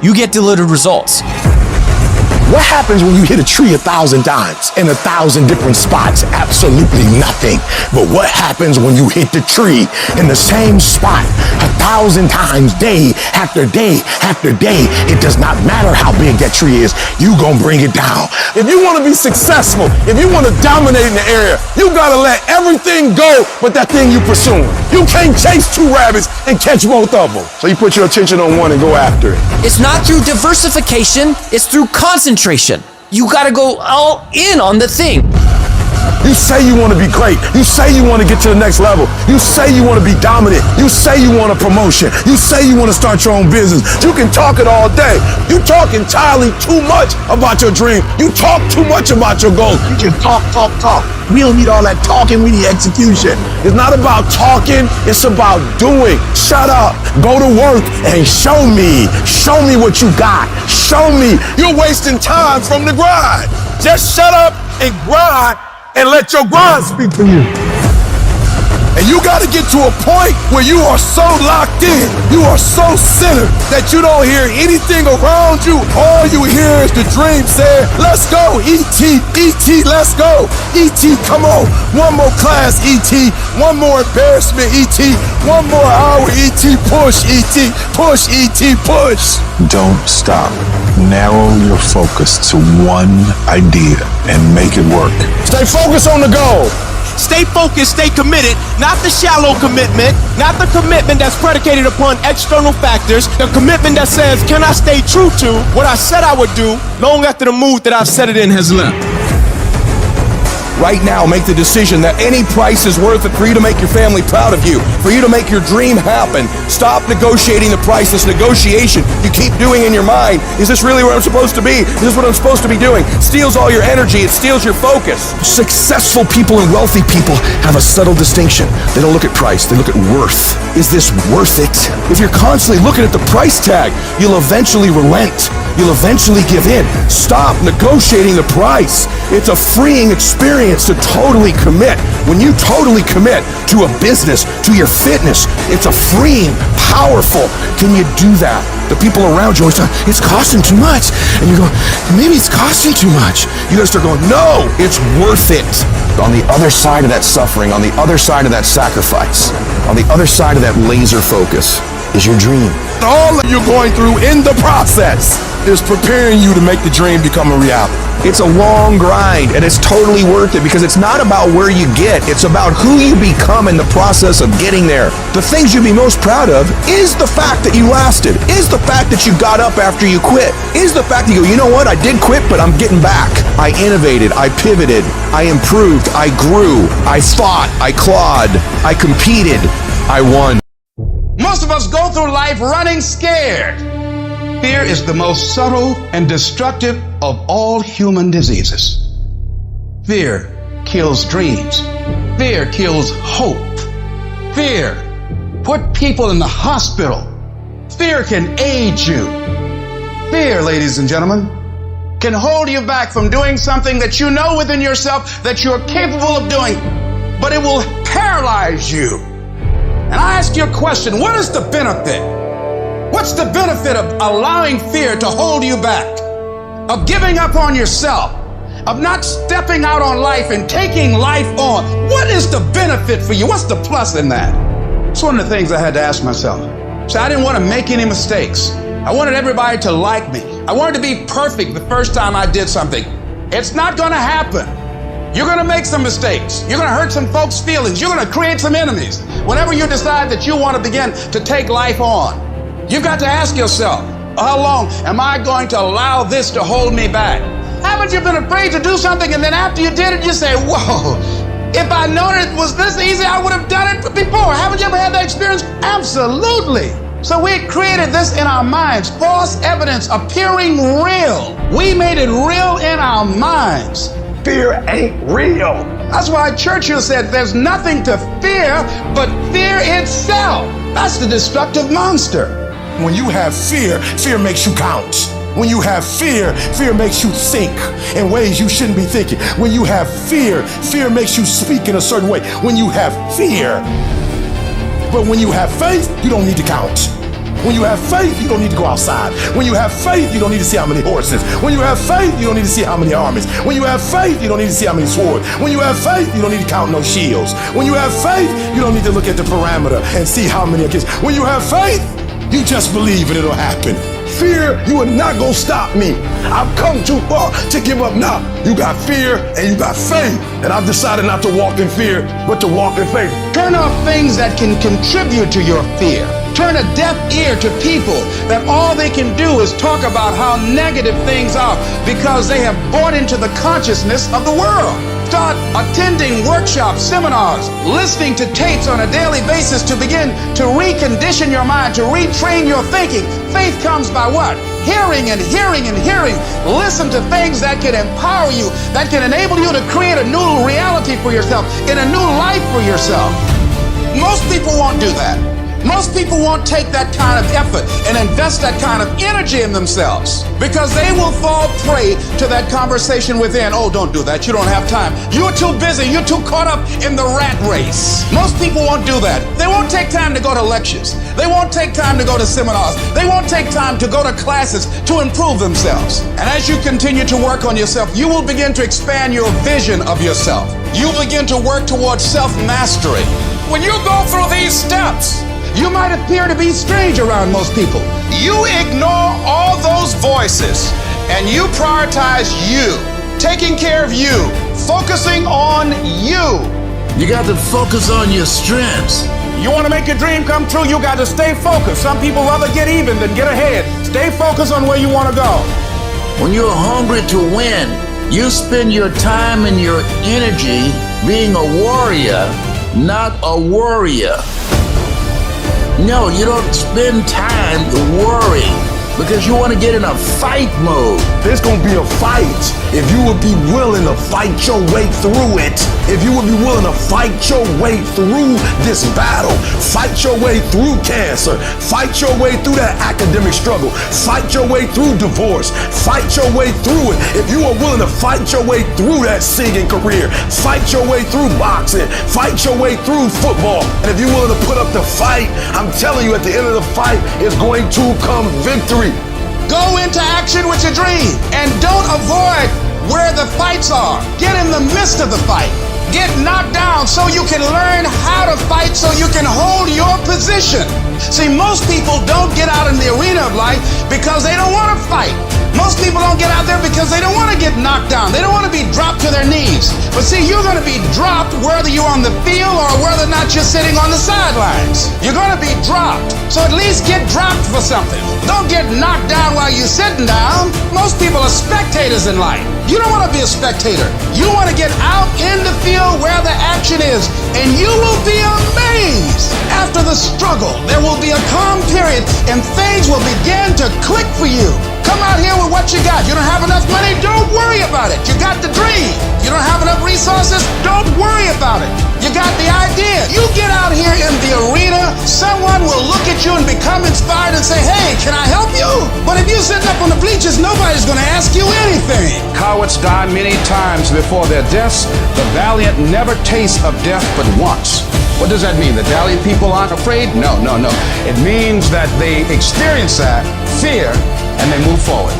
you get diluted results. What happens when you hit a tree 1,000 times in 1,000 different spots? Absolutely nothing. But what happens when you hit the tree in the same spot 1,000 times, day after day after day? It does not matter how big that tree is. You gonna bring it down. If you want to be successful, if you want to dominate in the area, you gotta let everything go but that thing you pursuing. You can't chase 2 rabbits and catch both of them. So you put your attention on one and go after it. It's not through diversification, it's through concentration. You gotta go all in on the thing. You say you want to be great. You say you want to get to the next level. You say you want to be dominant. You say you want a promotion. You say you want to start your own business. You can talk it all day. You talk entirely too much about your dream. You talk too much about your goals. You can talk. We don't need all that talking. We need execution. It's not about talking. It's about doing. Shut up. Go to work and show me. Show me what you got. Show me. You're wasting time from the grind. Just shut up and grind and let your grind speak for you. And you got to get to a point where you are so locked in, you are so centered that you don't hear anything around you. All you hear is the dream saying, let's go, E.T., E.T., let's go. E.T., come on. One more class, E.T. One more embarrassment, E.T. One more hour, E.T. push, E.T. Push, E.T. Push. Don't stop. Narrow your focus to one idea and make it work. Stay focused on the goal. Stay focused, stay committed, not the shallow commitment, not the commitment that's predicated upon external factors, the commitment that says, can I stay true to what I said I would do long after the mood that I've set it in has left? Right now, make the decision that any price is worth it for you to make your family proud of you, for you to make your dream happen. Stop negotiating the price. This negotiation you keep doing in your mind. Is this really where I'm supposed to be? Is this what I'm supposed to be doing? Steals all your energy. It steals your focus. Successful people and wealthy people have a subtle distinction. They don't look at price, they look at worth. Is this worth it? If you're constantly looking at the price tag, you'll eventually relent. You'll eventually give in. Stop negotiating the price. It's a freeing experience to totally commit. When you totally commit to a business, to your fitness, it's a freeing, powerful. Can you do that? The people around you always say, it's costing too much. And you go, maybe it's costing too much. You gotta start going, no, it's worth it. On the other side of that suffering, on the other side of that sacrifice, on the other side of that laser focus is your dream. All that you're going through in the process is preparing you to make the dream become a reality. It's a long grind, and it's totally worth it because it's not about where you get, it's about who you become in the process of getting there. The things you'd be most proud of is the fact that you lasted, is the fact that you got up after you quit, is the fact that you go, you know what, I did quit, but I'm getting back. I innovated, I pivoted, I improved, I grew, I fought, I clawed, I competed, I won. Most of us go through life running scared. Fear is the most subtle and destructive of all human diseases. Fear kills dreams. Fear kills hope. Fear put people in the hospital. Fear can aid you. Fear, ladies and gentlemen, can hold you back from doing something that you know within yourself that you're capable of doing, but it will paralyze you. And I ask you a question, what is the benefit? What's the benefit of allowing fear to hold you back? Of giving up on yourself? Of not stepping out on life and taking life on? What is the benefit for you? What's the plus in that? It's one of the things I had to ask myself. So I didn't want to make any mistakes. I wanted everybody to like me. I wanted to be perfect the first time I did something. It's not going to happen. You're going to make some mistakes. You're going to hurt some folks' feelings. You're going to create some enemies. Whenever you decide that you want to begin to take life on, you've got to ask yourself, how long am I going to allow this to hold me back? Haven't you been afraid to do something and then after you did it, you say, whoa, if I known it was this easy, I would have done it before. Haven't you ever had that experience? Absolutely. So we created this in our minds, false evidence appearing real. We made it real in our minds. Fear ain't real. That's why Churchill said there's nothing to fear but fear itself. That's the destructive monster. When you have fear, fear makes you count. When you have fear, fear makes you think in ways you shouldn't be thinking. When you have fear, fear makes you speak in a certain way. When you have fear. But when you have faith, you don't need to count. When you have faith, you don't need to go outside. When you have faith, you don't need to see how many horses. When you have faith, you don't need to see how many armies. When you have faith, you don't need to see how many swords. When you have faith, you don't need to count no shields. When you have faith, you don't need to look at the parameter and see how many against. When you have faith, you just believe and it'll happen. Fear, you are not gonna stop me. I've come too far to give up now. You got fear and you got faith. And I've decided not to walk in fear, but to walk in faith. Turn off things that can contribute to your fear. Turn a deaf ear to people that all they can do is talk about how negative things are because they have bought into the consciousness of the world. Start attending workshops, seminars, listening to tapes on a daily basis to begin to recondition your mind, to retrain your thinking. Faith comes by what? Hearing and hearing and hearing. Listen to things that can empower you, that can enable you to create a new reality for yourself, in a new life for yourself. Most people won't do that. Most people won't take that kind of effort and invest that kind of energy in themselves because they will fall prey to that conversation within. Oh, don't do that. You don't have time. You're too busy. You're too caught up in the rat race. Most people won't do that. They won't take time to go to lectures. They won't take time to go to seminars. They won't take time to go to classes to improve themselves. And as you continue to work on yourself, you will begin to expand your vision of yourself. You begin to work towards self-mastery. When you go through these steps, You might appear to be strange around most people. You ignore all those voices and you prioritize you, taking care of you, focusing on you. You got to focus on your strengths. You want to make your dream come true, you got to stay focused. Some people rather get even than get ahead. Stay focused on where you want to go. When you're hungry to win, you spend your time and your energy being a warrior, not a worrier. No, you don't spend time worrying because you want to get in a fight mode. There's gonna be a fight. If you would be willing to fight your way through it, if you would be willing to fight your way through this battle, fight your way through cancer, fight your way through that academic struggle, fight your way through divorce, fight your way through it. If you are willing to fight your way through that singing career, fight your way through boxing, fight your way through football, and if you're willing to put up the fight, I'm telling you, at the end of the fight is going to come victory. Go into action with your dream and don't avoid where the fights are. Get in the midst of the fight. Get knocked down so you can learn how to fight so you can hold your position. See, most people don't get out in the arena of life because they don't want to fight. Most people don't get out there because they don't want to get knocked down. They don't want to be dropped to their knees. But see, you're going to be dropped whether you're on the field or whether or not you're sitting on the sidelines. You're going to be dropped. So at least get dropped for something. Don't get knocked down while you're sitting down. Most people are spectators in life. You don't want to be a spectator. You want to get out in the field where the action is, and you will be amazed. After the struggle, there will be a calm period, and things will begin to click for you. Come out here with what you got. You don't have enough money? Don't worry about it. You got the dream. You don't have enough resources? Don't worry about it. You got the idea. You get out here in the arena, someone will look at you and become inspired and say, hey, can I help you? But if you're sitting up on the bleachers, nobody's going to ask you anything. Cowards die many times before their deaths. The valiant never taste of death but once. What does that mean? The valiant people aren't afraid? No. It means that they experience that fear and they move forward.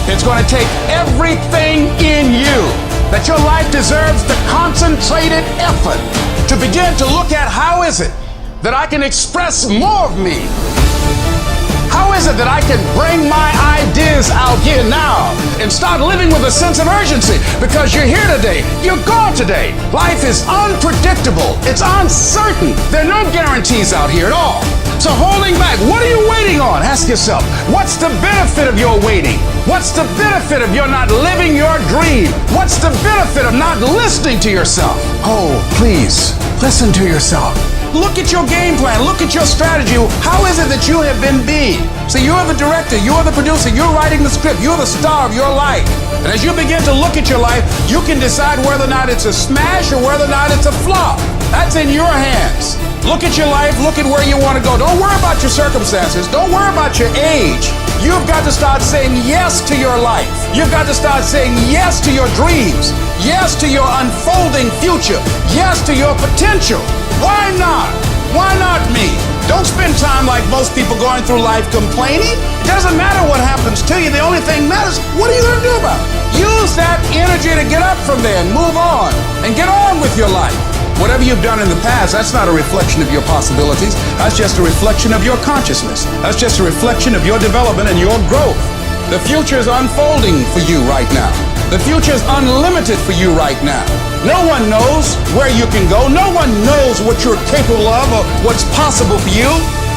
It's going to take everything in you that your life deserves the concentrated effort to begin to look at how is it that I can express more of me? How is it that I can bring my ideas out here now and start living with a sense of urgency? Because you're here today, you're gone today. Life is unpredictable, it's uncertain. There are no guarantees out here at all. So holding back, what are you waiting on? Ask yourself, what's the benefit of your waiting? What's the benefit of your not living your dream? What's the benefit of not listening to yourself? Oh, please, listen to yourself. Look at your game plan. Look at your strategy. How is it that you have been being? See, you're the director. You're the producer. You're writing the script. You're the star of your life. And as you begin to look at your life, you can decide whether or not it's a smash or whether or not it's a flop. That's in your hands. Look at your life. Look at where you want to go. Don't worry about your circumstances. Don't worry about your age. You've got to start saying yes to your life. You've got to start saying yes to your dreams. Yes to your unfolding future. Yes to your potential. Why not? Why not me? Don't spend time like most people going through life complaining. It doesn't matter what happens to you. The only thing matters, what are you going to do about it? Use that energy to get up from there and move on and get on with your life. Whatever you've done in the past, that's not a reflection of your possibilities. That's just a reflection of your consciousness. That's just a reflection of your development and your growth. The future is unfolding for you right now. The future is unlimited for you right now. No one knows where you can go. No one knows what you're capable of or what's possible for you.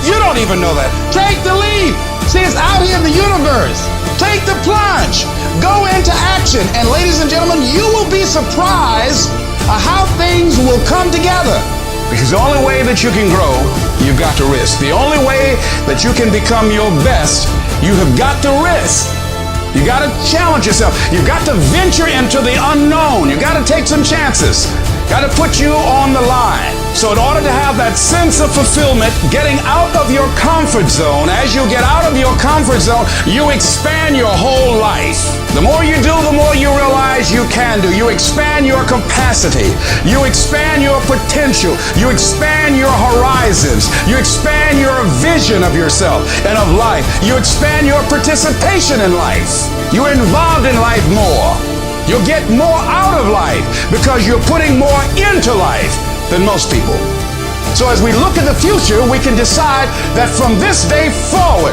You don't even know that. Take the leap. See, it's out here in the universe. Take the plunge. Go into action. And ladies and gentlemen, you will be surprised how things will come together. Because the only way that you can grow, you've got to risk. The only way that you can become your best, you have got to risk. You got to challenge yourself. You've got to venture into the unknown. You've got to take some chances. Got to put you on the line. So in order to have that sense of fulfillment, getting out of your comfort zone, as you get out of your comfort zone, you expand your whole life. The more you do, the more you realize you can do. You expand your capacity. You expand your potential. You expand your horizons. You expand your vision of yourself and of life. You expand your participation in life. You're involved in life more. You'll get more out of life because you're putting more into life than most people. So as we look at the future, we can decide that from this day forward,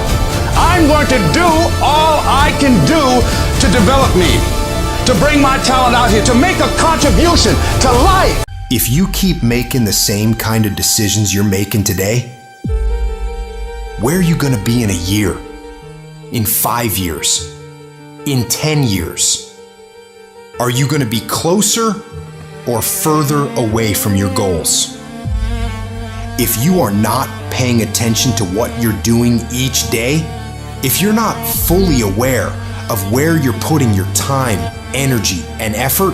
I'm going to do all I can do to develop me, to bring my talent out here, to make a contribution to life. If you keep making the same kind of decisions you're making today, where are you going to be in a year, in 5 years, in 10 years? Are you going to be closer or further away from your goals? If you are not paying attention to what you're doing each day, if you're not fully aware of where you're putting your time, energy, and effort,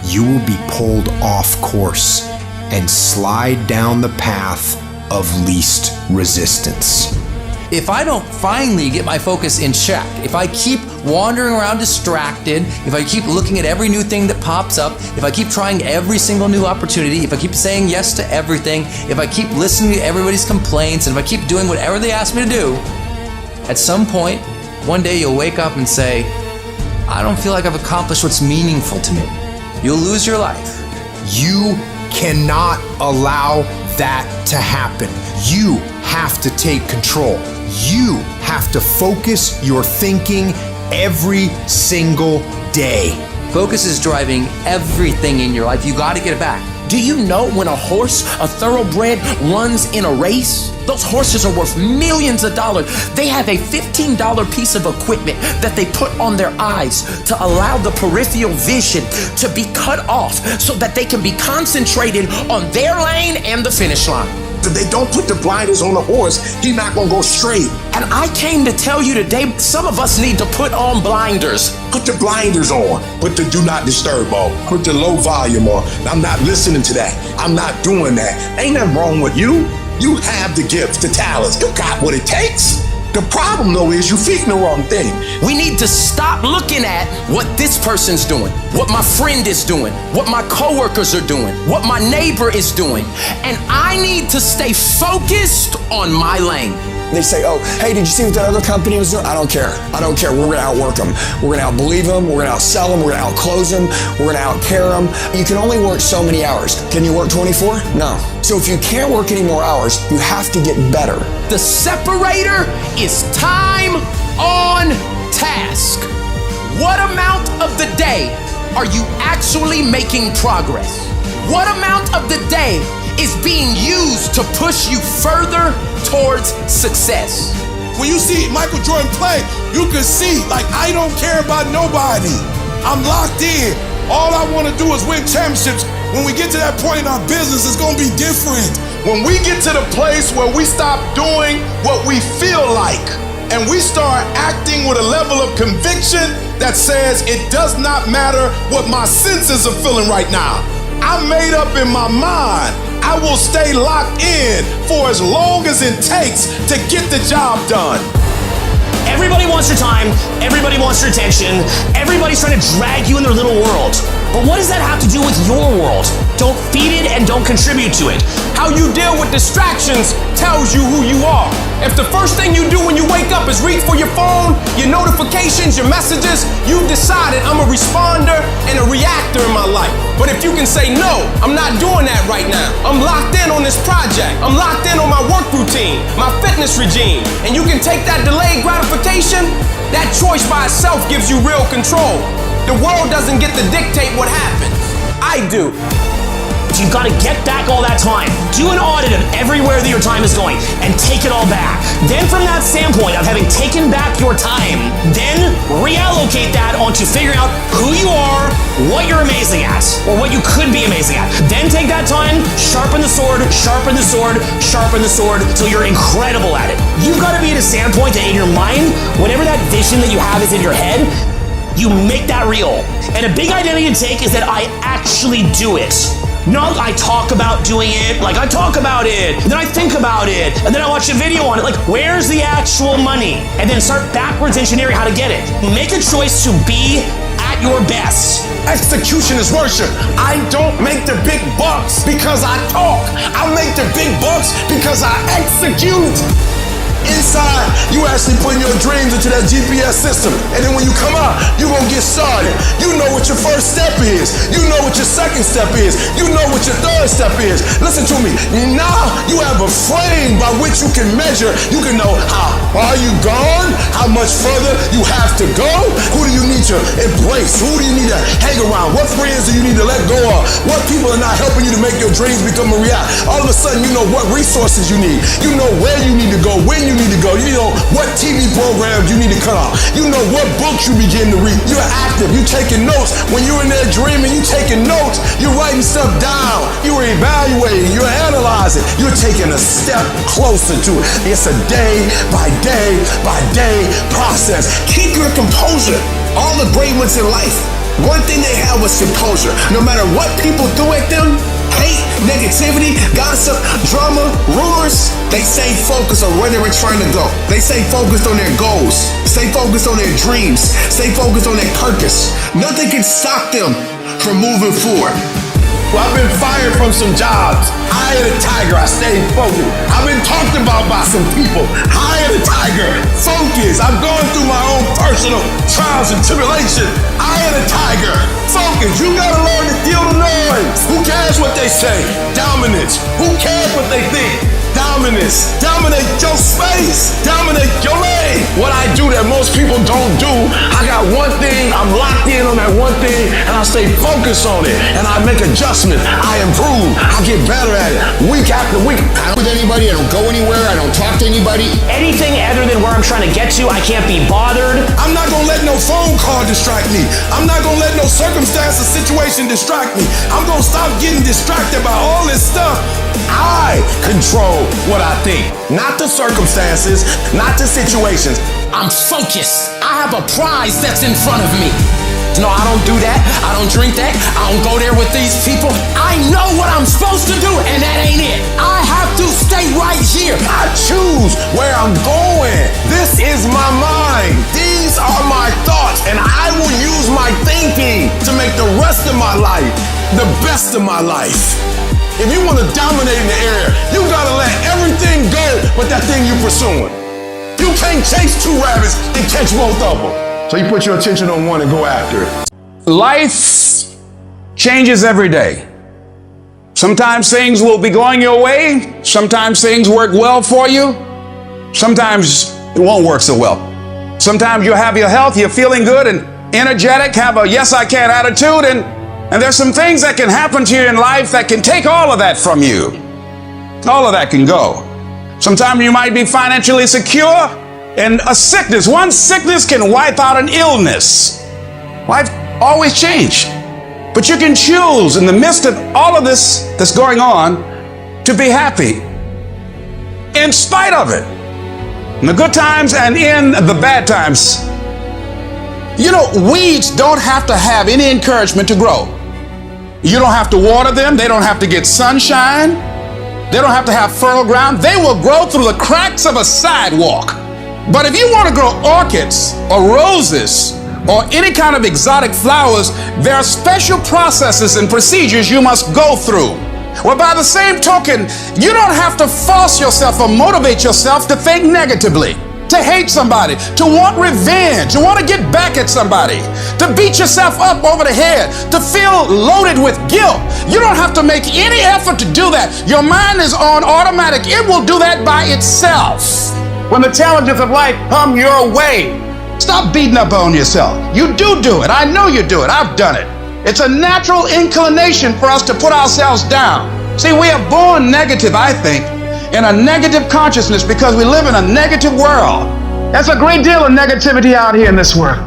you will be pulled off course and slide down the path of least resistance. If I don't finally get my focus in check, if I keep wandering around distracted, if I keep looking at every new thing that pops up, if I keep trying every single new opportunity, if I keep saying yes to everything, if I keep listening to everybody's complaints, and if I keep doing whatever they ask me to do, at some point, one day you'll wake up and say, I don't feel like I've accomplished what's meaningful to me. You'll lose your life. You cannot allow that to happen. You have to take control. You have to focus your thinking every single day. Focus is driving everything in your life. You got to get it back. Do you know when a horse, a thoroughbred, runs in a race? Those horses are worth millions of dollars. They have a $15 piece of equipment that they put on their eyes to allow the peripheral vision to be cut off so that they can be concentrated on their lane and the finish line. If they don't put the blinders on the horse, he's not gonna go straight. And I came to tell you today, some of us need to put on blinders. Put the blinders on. Put the do not disturb on. Put the low volume on. I'm not listening to that. I'm not doing that. Ain't nothing wrong with you. You have the gifts, the talents. You got what it takes. The problem, though, is you feeding the wrong thing. We need to stop looking at what this person's doing, what my friend is doing, what my coworkers are doing, what my neighbor is doing. And I need to stay focused on my lane. They say, oh, hey, did you see what that other company was doing? I don't care. I don't care. We're going to outwork them. We're going to outbelieve them. We're going to outsell them. We're going to outclose them. We're going to outcare them. You can only work so many hours. Can you work 24? No. So if you can't work any more hours, you have to get better. The separator is time on task. What amount of the day are you actually making progress? What amount of the day is being used to push you further towards success? When you see Michael Jordan play, you can see, like, I don't care about nobody. I'm locked in. All I want to do is win championships. When we get to that point in our business, it's going to be different. When we get to the place where we stop doing what we feel like and we start acting with a level of conviction that says it does not matter what my senses are feeling right now. I'm made up in my mind. I will stay locked in for as long as it takes to get the job done. Everybody wants your time, everybody wants your attention, everybody's trying to drag you in their little world. But what does that have to do with your world? Don't feed it and don't contribute to it. How you deal with distractions tells you who you are. If the first thing you do when you wake up is reach for your phone, your notifications, your messages, you've decided I'm a responder and a reactor in my life. But if you can say, no, I'm not doing that right now. I'm locked in on this project. I'm locked in on my work routine, my fitness regime. And you can take that delayed gratification, that choice by itself gives you real control. The world doesn't get to dictate what happens. I do. You've got to get back all that time. Do an audit of everywhere that your time is going and take it all back. Then from that standpoint of having taken back your time, then reallocate that onto figuring out who you are, what you're amazing at, or what you could be amazing at. Then take that time, sharpen the sword, sharpen the sword, sharpen the sword, till you're incredible at it. You've got to be at a standpoint that in your mind, whatever that vision that you have is in your head, you make that real. And a big identity to take is that I actually do it. Not I talk about doing it, like I talk about it, and then I think about it, and then I watch a video on it, like where's the actual money? And then start backwards engineering how to get it. Make a choice to be at your best. Execution is worship. I don't make the big bucks because I talk. I make the big bucks because I execute. Inside inside, you actually putting your dreams into that GPS system. And then when you come out, you're going to get started. You know what your first step is. You know what your second step is. You know what your third step is. Listen to me. Now you have a frame by which you can measure. You can know how far you gone, how much further you have to go. Who do you need to embrace? Who do you need to hang around? What friends do you need to let go of? What people are not helping you to make your dreams become a reality? All of a sudden, you know what resources you need. You know where you need to go, when you need to go. You know what TV programs you need to cut off. You know what books you begin to read. You're active. You're taking notes. When you're in there dreaming, you're taking notes. You're writing stuff down. You're evaluating. You're analyzing. You're taking a step closer to it. It's a day by day by day process. Keep your composure. All the great ones in life, one thing they had was composure. No matter what people threw at them, hate, negativity, gossip, drama, rumors, they stay focused on where they were trying to go. They stay focused on their goals. Stay focused on their dreams. Stay focused on their purpose. Nothing can stop them from moving forward. Well, I've been fired from some jobs. High as a tiger, I stayed focused. I've been talked about by some people. High as a tiger, focus. I've gone through my own personal trials and tribulations. High as a tiger, focus. You gotta learn to feel the noise. Who cares what they say? Dominance. Who cares what they think? Dominance. Dominate your space. Dominate your lane. What I do that most people don't do, I got one thing, I'm locked in on that one thing, and I stay focused on it. And I make adjustments. I improve. I get better at it. Week after week. I don't with anybody. I don't go anywhere. I don't talk to anybody. Anything other than where I'm trying to get to, I can't be bothered. I'm not gonna let no phone call distract me. I'm not gonna let no circumstance or situation distract me. I'm gonna stop getting distracted by all this stuff. I control what I think, not the circumstances, not the situations. I'm focused. I have a prize that's in front of me. No, I don't do that. I don't drink that. I don't go there with these people. I know what I'm supposed to do, and that ain't it. I have to stay right here. I choose where I'm going. This is my mind. These are my thoughts, and I will use my thinking to make the rest of my life the best of my life. If you want to dominate in the area, you gotta let everything go but that thing you're pursuing. You can't chase two rabbits and catch both of them. So you put your attention on one and go after it. Life changes every day. Sometimes things will be going your way. Sometimes things work well for you. Sometimes it won't work so well. Sometimes you'll have your health, you're feeling good and energetic, have a yes I can attitude, and there's some things that can happen to you in life that can take all of that from you. All of that can go. Sometimes you might be financially secure, and a sickness, one sickness can wipe out an illness. Life always changes. But you can choose in the midst of all of this that's going on to be happy in spite of it. In the good times and in the bad times. You know, weeds don't have to have any encouragement to grow. You don't have to water them. They don't have to get sunshine. They don't have to have fertile ground. They will grow through the cracks of a sidewalk. But if you want to grow orchids or roses or any kind of exotic flowers, there are special processes and procedures you must go through. Well, by the same token, you don't have to force yourself or motivate yourself to think negatively, to hate somebody, to want revenge, to want to get back at somebody, to beat yourself up over the head, to feel loaded with guilt. You don't have to make any effort to do that. Your mind is on automatic. It will do that by itself. When the challenges of life come your way, stop beating up on yourself. You do it. I know you do it. I've done it. It's a natural inclination for us to put ourselves down. See, we are born negative, I think, in a negative consciousness because we live in a negative world. There's a great deal of negativity out here in this world.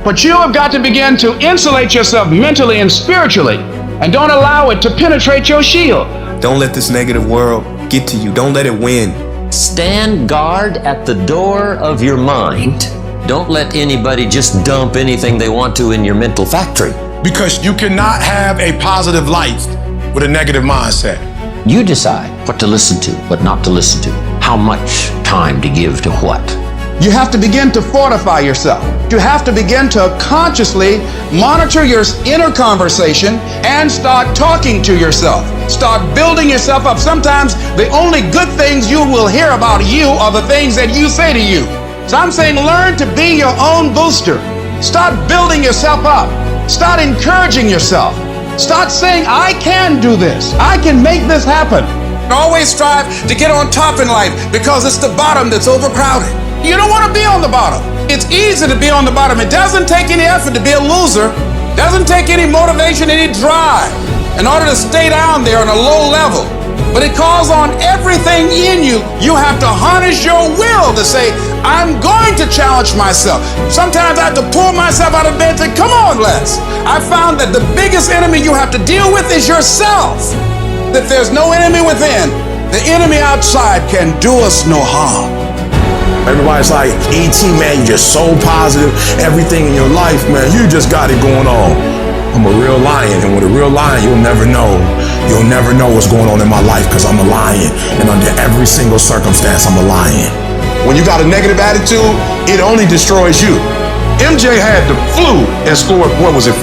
But you have got to begin to insulate yourself mentally and spiritually, and don't allow it to penetrate your shield. Don't let this negative world get to you. Don't let it win. Stand guard at the door of your mind. Don't let anybody just dump anything they want to in your mental factory. Because you cannot have a positive life with a negative mindset. You decide what to listen to, what not to listen to, how much time to give to what. You have to begin to fortify yourself. You have to begin to consciously monitor your inner conversation and start talking to yourself. Start building yourself up. Sometimes the only good things you will hear about you are the things that you say to you. So I'm saying learn to be your own booster. Start building yourself up. Start encouraging yourself. Start saying, I can do this. I can make this happen. Always strive to get on top in life because it's the bottom that's overcrowded. You don't want to be on the bottom. It's easy to be on the bottom. It doesn't take any effort to be a loser. It doesn't take any motivation, any drive in order to stay down there on a low level. But it calls on everything in you. You have to harness your will to say, I'm going to challenge myself. Sometimes I have to pull myself out of bed and say, come on, Les. I found that the biggest enemy you have to deal with is yourself. That there's no enemy within. The enemy outside can do us no harm. Everybody's like, E.T., man, you're just so positive. Everything in your life, man, you just got it going on. I'm a real lion, and with a real lion, you'll never know. You'll never know what's going on in my life because I'm a lion. And under every single circumstance, I'm a lion. When you got a negative attitude, it only destroys you. MJ had the flu and scored, 45,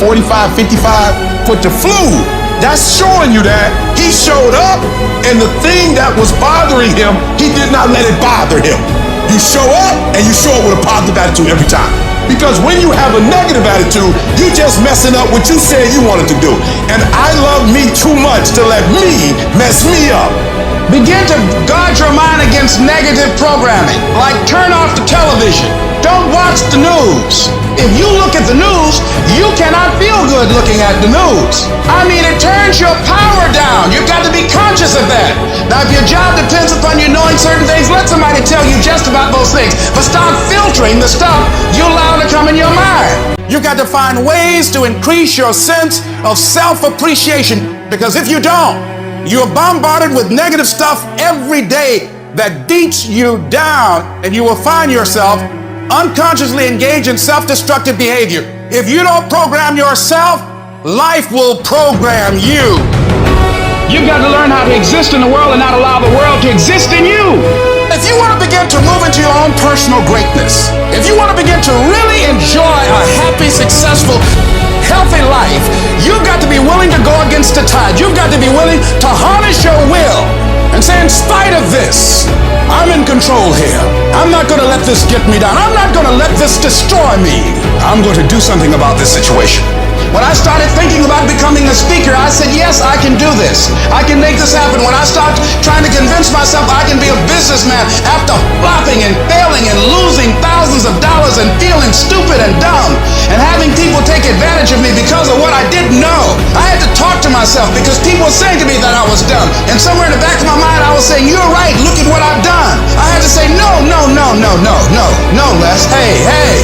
55? Put the flu. That's showing you that he showed up, and the thing that was bothering him, he did not let it bother him. You show up, and you show up with a positive attitude every time. Because when you have a negative attitude, you just messing up what you said you wanted to do. And I love me too much to let me mess me up. Begin to guard your mind against negative programming, like turn off the television. Don't watch the news. If you look at the news, you cannot feel good looking at the news. I mean, it turns your power down. You've got to be conscious of that. Now, if your job depends upon you knowing certain things, let somebody tell you just about those things. But start filtering the stuff you allow to come in your mind. You've got to find ways to increase your sense of self-appreciation, because if you don't, you're bombarded with negative stuff every day that beats you down, and you will find yourself unconsciously engaged in self-destructive behavior. If you don't program yourself, life will program you. You've got to learn how to exist in the world and not allow the world to exist in you. If you want to begin to move into your own personal greatness, if you want to begin to really enjoy a happy, successful, healthy life, you've got to be willing to go against the tide. You've got to be willing to harness your will and say, in spite of this, I'm in control here. I'm not going to let this get me down. I'm not going to let this destroy me. I'm going to do something about this situation. When I started thinking about becoming a speaker, I said, yes, I can do this. I can make this happen. When I started trying to convince myself I can be a businessman after flopping and failing and losing thousands of dollars and feeling stupid and dumb and having people take advantage of me because of what I didn't know, I had to talk to myself because people were saying to me that I was dumb. And somewhere in the back of my mind, I was saying, you're right, look at what I've done. I had to say, no, Les, hey.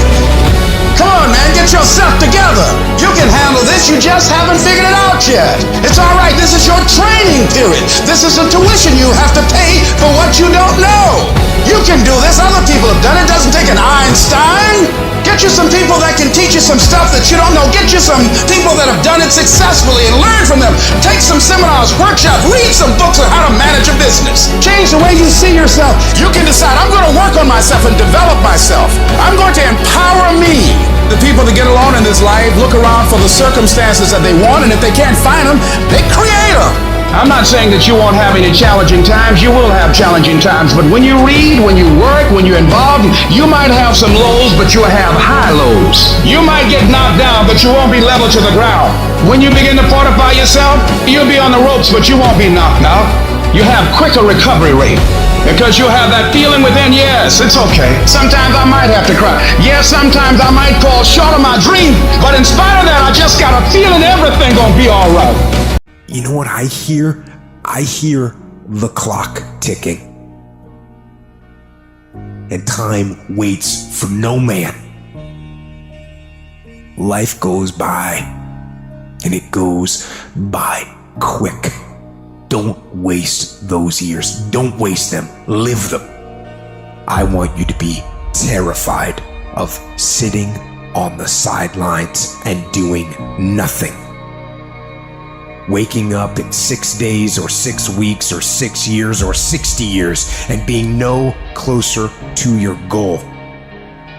Come on, man, get yourself together. You can handle this, you just haven't figured it out yet. It's all right, this is your training period. This is the tuition you have to pay for what you don't know. You can do this, other people have done it. It doesn't take an Einstein. Get you some people that can teach you some stuff that you don't know. Get you some people that have done it successfully and learn from them. Take some seminars, workshops, read some books on how to manage a business. Change the way you see yourself. You can decide, I'm going to work on myself and develop myself. I'm going to empower me. The people that get along in this life look around for the circumstances that they want, and if they can't find them, they create them. I'm not saying that you won't have any challenging times. You will have challenging times. But when you read, when you work, when you're involved, you might have some lows, but you'll have high lows. You might get knocked down, but you won't be level to the ground. When you begin to fortify yourself, you'll be on the ropes, but you won't be knocked out. You have quicker recovery rate. Because you have that feeling within, yes, it's okay. Sometimes I might have to cry. Yes, sometimes I might fall short of my dream. But in spite of that, I just got a feeling everything gonna be all right. You know what I hear? I hear the clock ticking. And time waits for no man. Life goes by, and it goes by quick. Don't waste those years. Don't waste them. Live them. I want you to be terrified of sitting on the sidelines and doing nothing. Waking up in 6 days or 6 weeks or 6 years or 60 years and being no closer to your goal.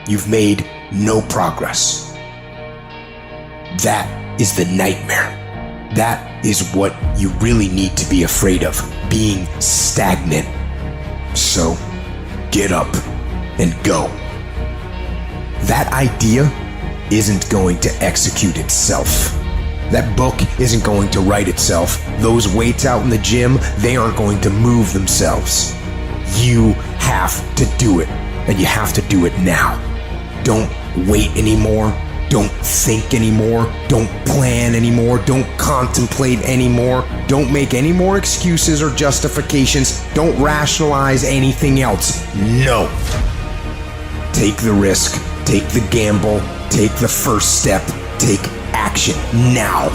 you've made no progress. That is the nightmare. That is what you really need to be afraid of, being stagnant. So, get up and go. That idea isn't going to execute itself. That book isn't going to write itself. Those weights out in the gym, they aren't going to move themselves. You have to do it, and you have to do it now. Don't wait anymore. Don't think anymore. Don't plan anymore. Don't contemplate anymore. Don't make any more excuses or justifications. Don't rationalize anything else. No. Take the risk. Take the gamble. Take the first step. Take action now.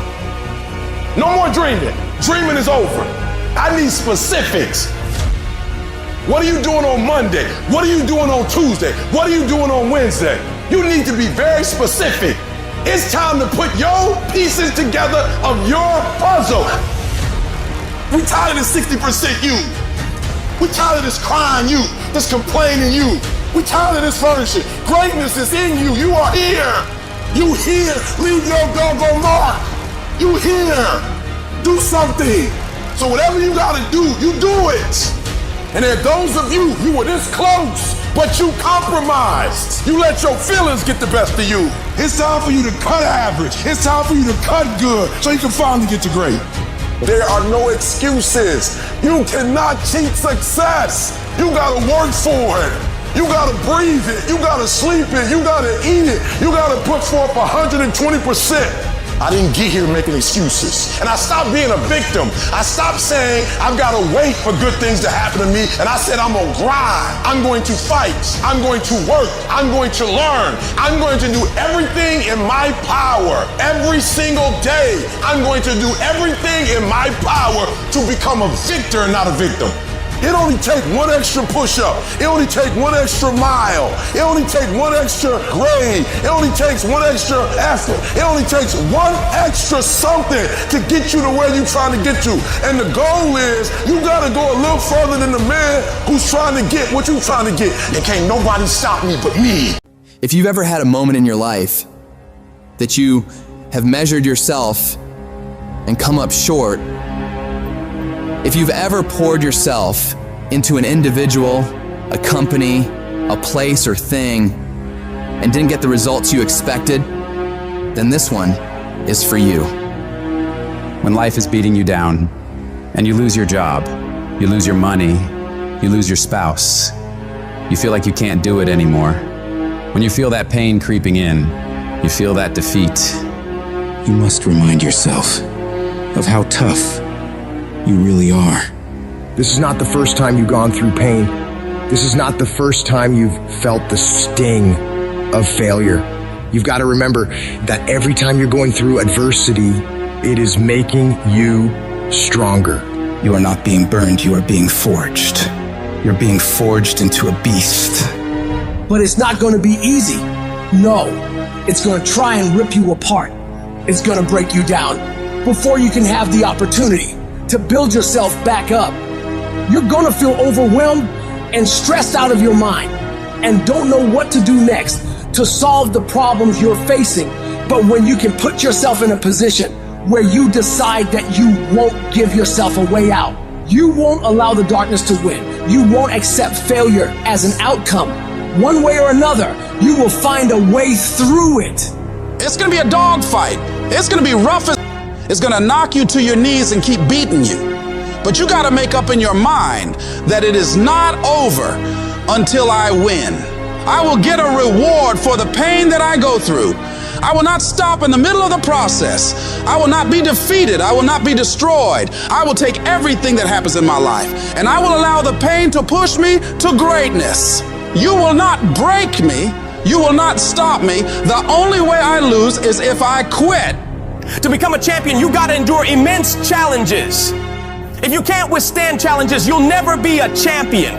No more dreaming. Dreaming is over. I need specifics. What are you doing on Monday? What are you doing on Tuesday? What are you doing on Wednesday? You need to be very specific. It's time to put your pieces together of your puzzle. We tired of this 60% you. We tired of this crying you, this complaining you. We tired of this furniture. Greatness is in you. You are here. You here. Leave your doggone mark. You here. Do something. So whatever you gotta do, you do it. And there are those of you were this close, but you compromised. You let your feelings get the best of you. It's time for you to cut average. It's time for you to cut good so you can finally get to great. There are no excuses. You cannot cheat success. You gotta work for it. You gotta breathe it. You gotta sleep it. You gotta eat it. You gotta put forth 120%. I didn't get here making excuses. And I stopped being a victim. I stopped saying I've got to wait for good things to happen to me. And I said I'm going to grind. I'm going to fight. I'm going to work. I'm going to learn. I'm going to do everything in my power. Every single day, I'm going to do everything in my power to become a victor and not a victim. It only takes one extra push-up. It only takes one extra mile. It only takes one extra grade. It only takes one extra effort. It only takes one extra something to get you to where you're trying to get to. And the goal is you gotta go a little further than the man who's trying to get what you're trying to get. And can't nobody stop me but me. If you've ever had a moment in your life that you have measured yourself and come up short, if you've ever poured yourself into an individual, a company, a place or thing, and didn't get the results you expected, then this one is for you. When life is beating you down, and you lose your job, you lose your money, you lose your spouse, you feel like you can't do it anymore. When you feel that pain creeping in, you feel that defeat, You must remind yourself of how tough you really are. This is not the first time you've gone through pain. This is not the first time you've felt the sting of failure. You've got to remember that every time you're going through adversity, it is making you stronger. You are not being burned, you are being forged. You're being forged into a beast. But it's not going to be easy. No, it's going to try and rip you apart. It's going to break you down before you can have the opportunity to build yourself back up. You're going to feel overwhelmed and stressed out of your mind and don't know what to do next to solve the problems you're facing. But when you can put yourself in a position where you decide that you won't give yourself a way out, you won't allow the darkness to win, you won't accept failure as an outcome, one way or another, you will find a way through it. It's gonna be a dogfight. It's gonna be rough as it's gonna knock you to your knees and keep beating you. But you gotta make up in your mind that it is not over until I win. I will get a reward for the pain that I go through. I will not stop in the middle of the process. I will not be defeated. I will not be destroyed. I will take everything that happens in my life and I will allow the pain to push me to greatness. You will not break me. You will not stop me. The only way I lose is if I quit. To become a champion, you gotta endure immense challenges. If you can't withstand challenges, you'll never be a champion.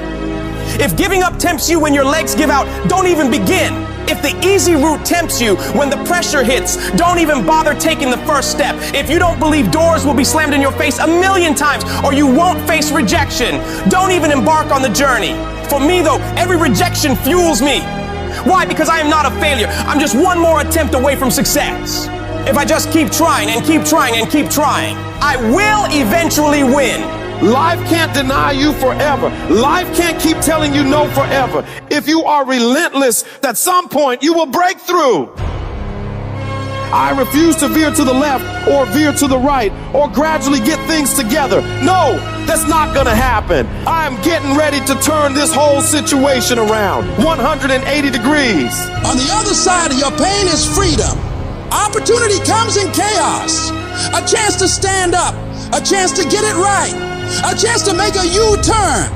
If giving up tempts you when your legs give out, don't even begin. If the easy route tempts you when the pressure hits, don't even bother taking the first step. If you don't believe doors will be slammed in your face 1,000,000 times or you won't face rejection, don't even embark on the journey. For me though, every rejection fuels me. Why? Because I am not a failure. I'm just one more attempt away from success. If I just keep trying and keep trying and keep trying, I will eventually win. Life can't deny you forever. Life can't keep telling you no forever. If you are relentless, at some point you will break through. I refuse to veer to the left or veer to the right or gradually get things together. No, that's not gonna happen. I'm getting ready to turn this whole situation around 180 degrees. On the other side of your pain is freedom. Opportunity comes in chaos. A chance to stand up, a chance to get it right, a chance to make a U-turn.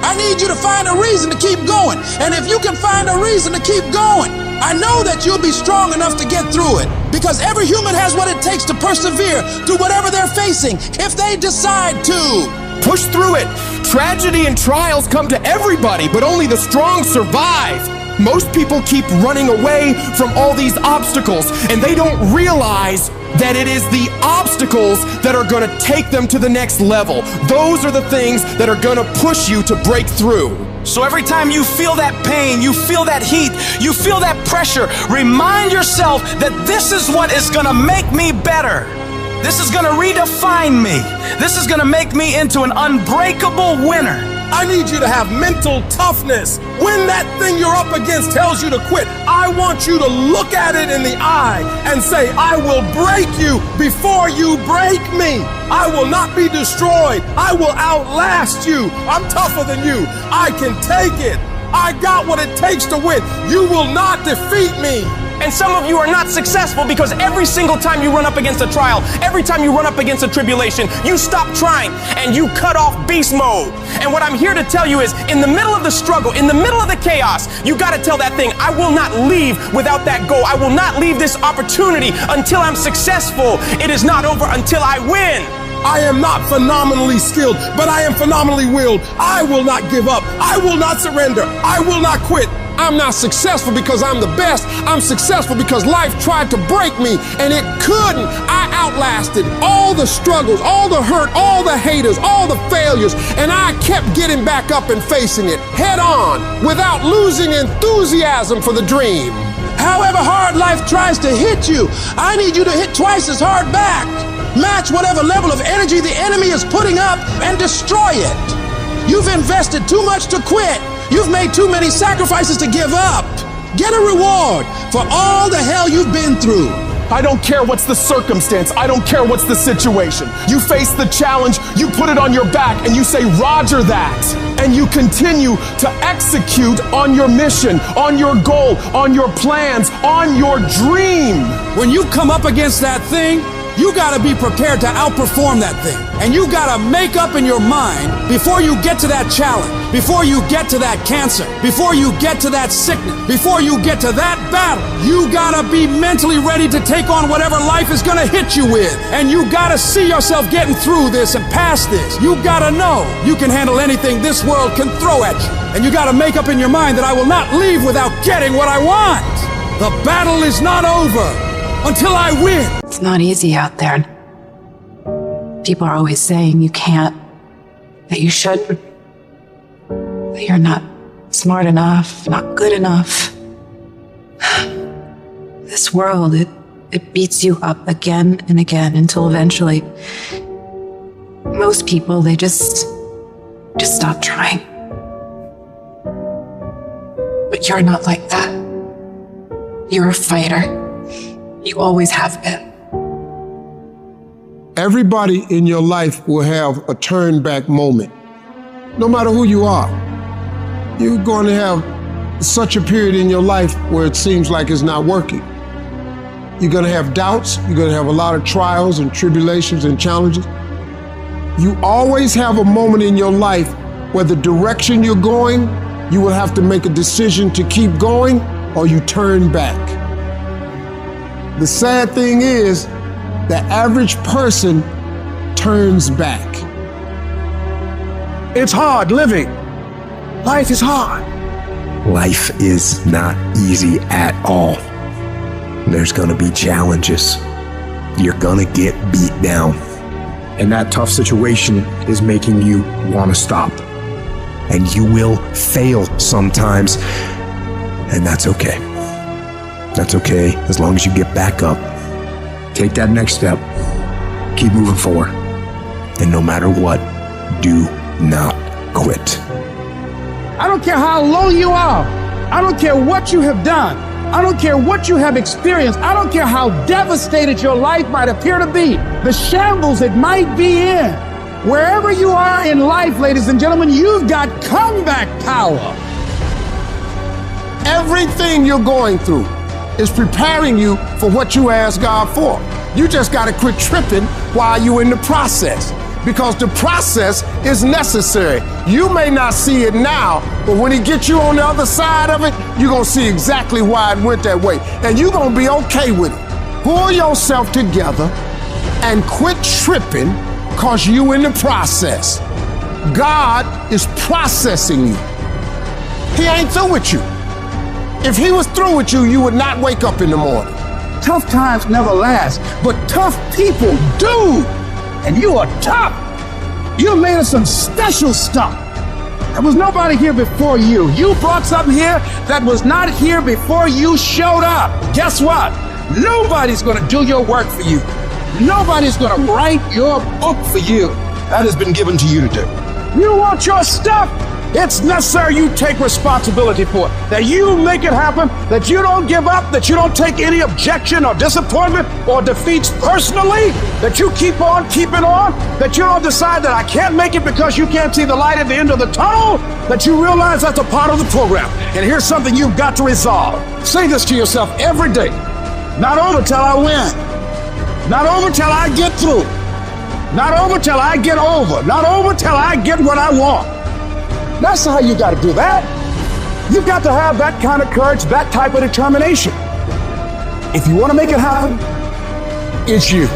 I need you to find a reason to keep going. And if you can find a reason to keep going, I know that you'll be strong enough to get through it. Because every human has what it takes to persevere through whatever they're facing, if they decide to. Push through it. Tragedy and trials come to everybody, but only the strong survive. Most people keep running away from all these obstacles, and they don't realize that it is the obstacles that are gonna take them to the next level. Those are the things that are gonna push you to break through. So every time you feel that pain, you feel that heat, you feel that pressure, remind yourself that this is what is gonna make me better. This is gonna redefine me. This is gonna make me into an unbreakable winner. I need you to have mental toughness. When that thing you're up against tells you to quit, I want you to look at it in the eye and say, I will break you before you break me. I will not be destroyed. I will outlast you. I'm tougher than you. I can take it. I got what it takes to win. You will not defeat me. And some of you are not successful because every single time you run up against a trial, every time you run up against a tribulation, you stop trying and you cut off beast mode. And what I'm here to tell you is, in the middle of the struggle, in the middle of the chaos, you gotta tell that thing, I will not leave without that goal. I will not leave this opportunity until I'm successful. It is not over until I win. I am not phenomenally skilled, but I am phenomenally willed. I will not give up. I will not surrender. I will not quit. I'm not successful because I'm the best. I'm successful because life tried to break me and it couldn't. I outlasted all the struggles, all the hurt, all the haters, all the failures, and I kept getting back up and facing it head on without losing enthusiasm for the dream. However hard life tries to hit you, I need you to hit twice as hard back. Match whatever level of energy the enemy is putting up and destroy it. You've invested too much to quit. You've made too many sacrifices to give up. Get a reward for all the hell you've been through. I don't care what's the circumstance. I don't care what's the situation. You face the challenge, you put it on your back, and you say, Roger that. And you continue to execute on your mission, on your goal, on your plans, on your dream. When you come up against that thing, you gotta be prepared to outperform that thing. And you gotta make up in your mind before you get to that challenge, before you get to that cancer, before you get to that sickness, before you get to that battle. You gotta be mentally ready to take on whatever life is gonna hit you with. And you gotta see yourself getting through this and past this. You gotta know you can handle anything this world can throw at you. And you gotta make up in your mind that I will not leave without getting what I want. The battle is not over until I win. It's not easy out there. People are always saying you can't, that you shouldn't, that you're not smart enough, not good enough. This world, it beats you up again and again until eventually most people, they just stop trying. But you're not like that. You're a fighter. You always have been. Everybody in your life will have a turn back moment. No matter who you are, you're going to have such a period in your life where it seems like it's not working. You're going to have doubts. You're going to have a lot of trials and tribulations and challenges. You always have a moment in your life where the direction you're going, you will have to make a decision to keep going or you turn back. The sad thing is, the average person turns back. It's hard living. Life is hard. Life is not easy at all. There's gonna be challenges. You're gonna get beat down. And that tough situation is making you want to stop. And you will fail sometimes. And that's okay. That's okay as long as you get back up, take that next step, keep moving forward, and no matter what, do not quit. I don't care how low you are. I don't care what you have done. I don't care what you have experienced. I don't care how devastated your life might appear to be, the shambles it might be in. Wherever you are in life, ladies and gentlemen, you've got comeback power. Everything you're going through is preparing you for what you asked God for. You just got to quit tripping while you're in the process, because the process is necessary. You may not see it now, but when he gets you on the other side of it, you're going to see exactly why it went that way. And you're going to be okay with it. Pull yourself together and quit tripping, because you in the process. God is processing you. He ain't through with you. If he was through with you, you would not wake up in the morning. Tough times never last, but tough people do. And you are tough. You're made of some special stuff. There was nobody here before you. You brought something here that was not here before you showed up. Guess what? Nobody's gonna do your work for you. Nobody's gonna write your book for you. That has been given to you to do. You want your stuff? It's necessary you take responsibility for it, that you make it happen, that you don't give up, that you don't take any objection or disappointment or defeats personally, that you keep on keeping on, that you don't decide that I can't make it because you can't see the light at the end of the tunnel, that you realize that's a part of the program. And here's something you've got to resolve. Say this to yourself every day. Not over till I win. Not over till I get through. Not over till I get over. Not over till I get what I want. That's how you got to do that. You've got to have that kind of courage, that type of determination. If you want to make it happen, it's you.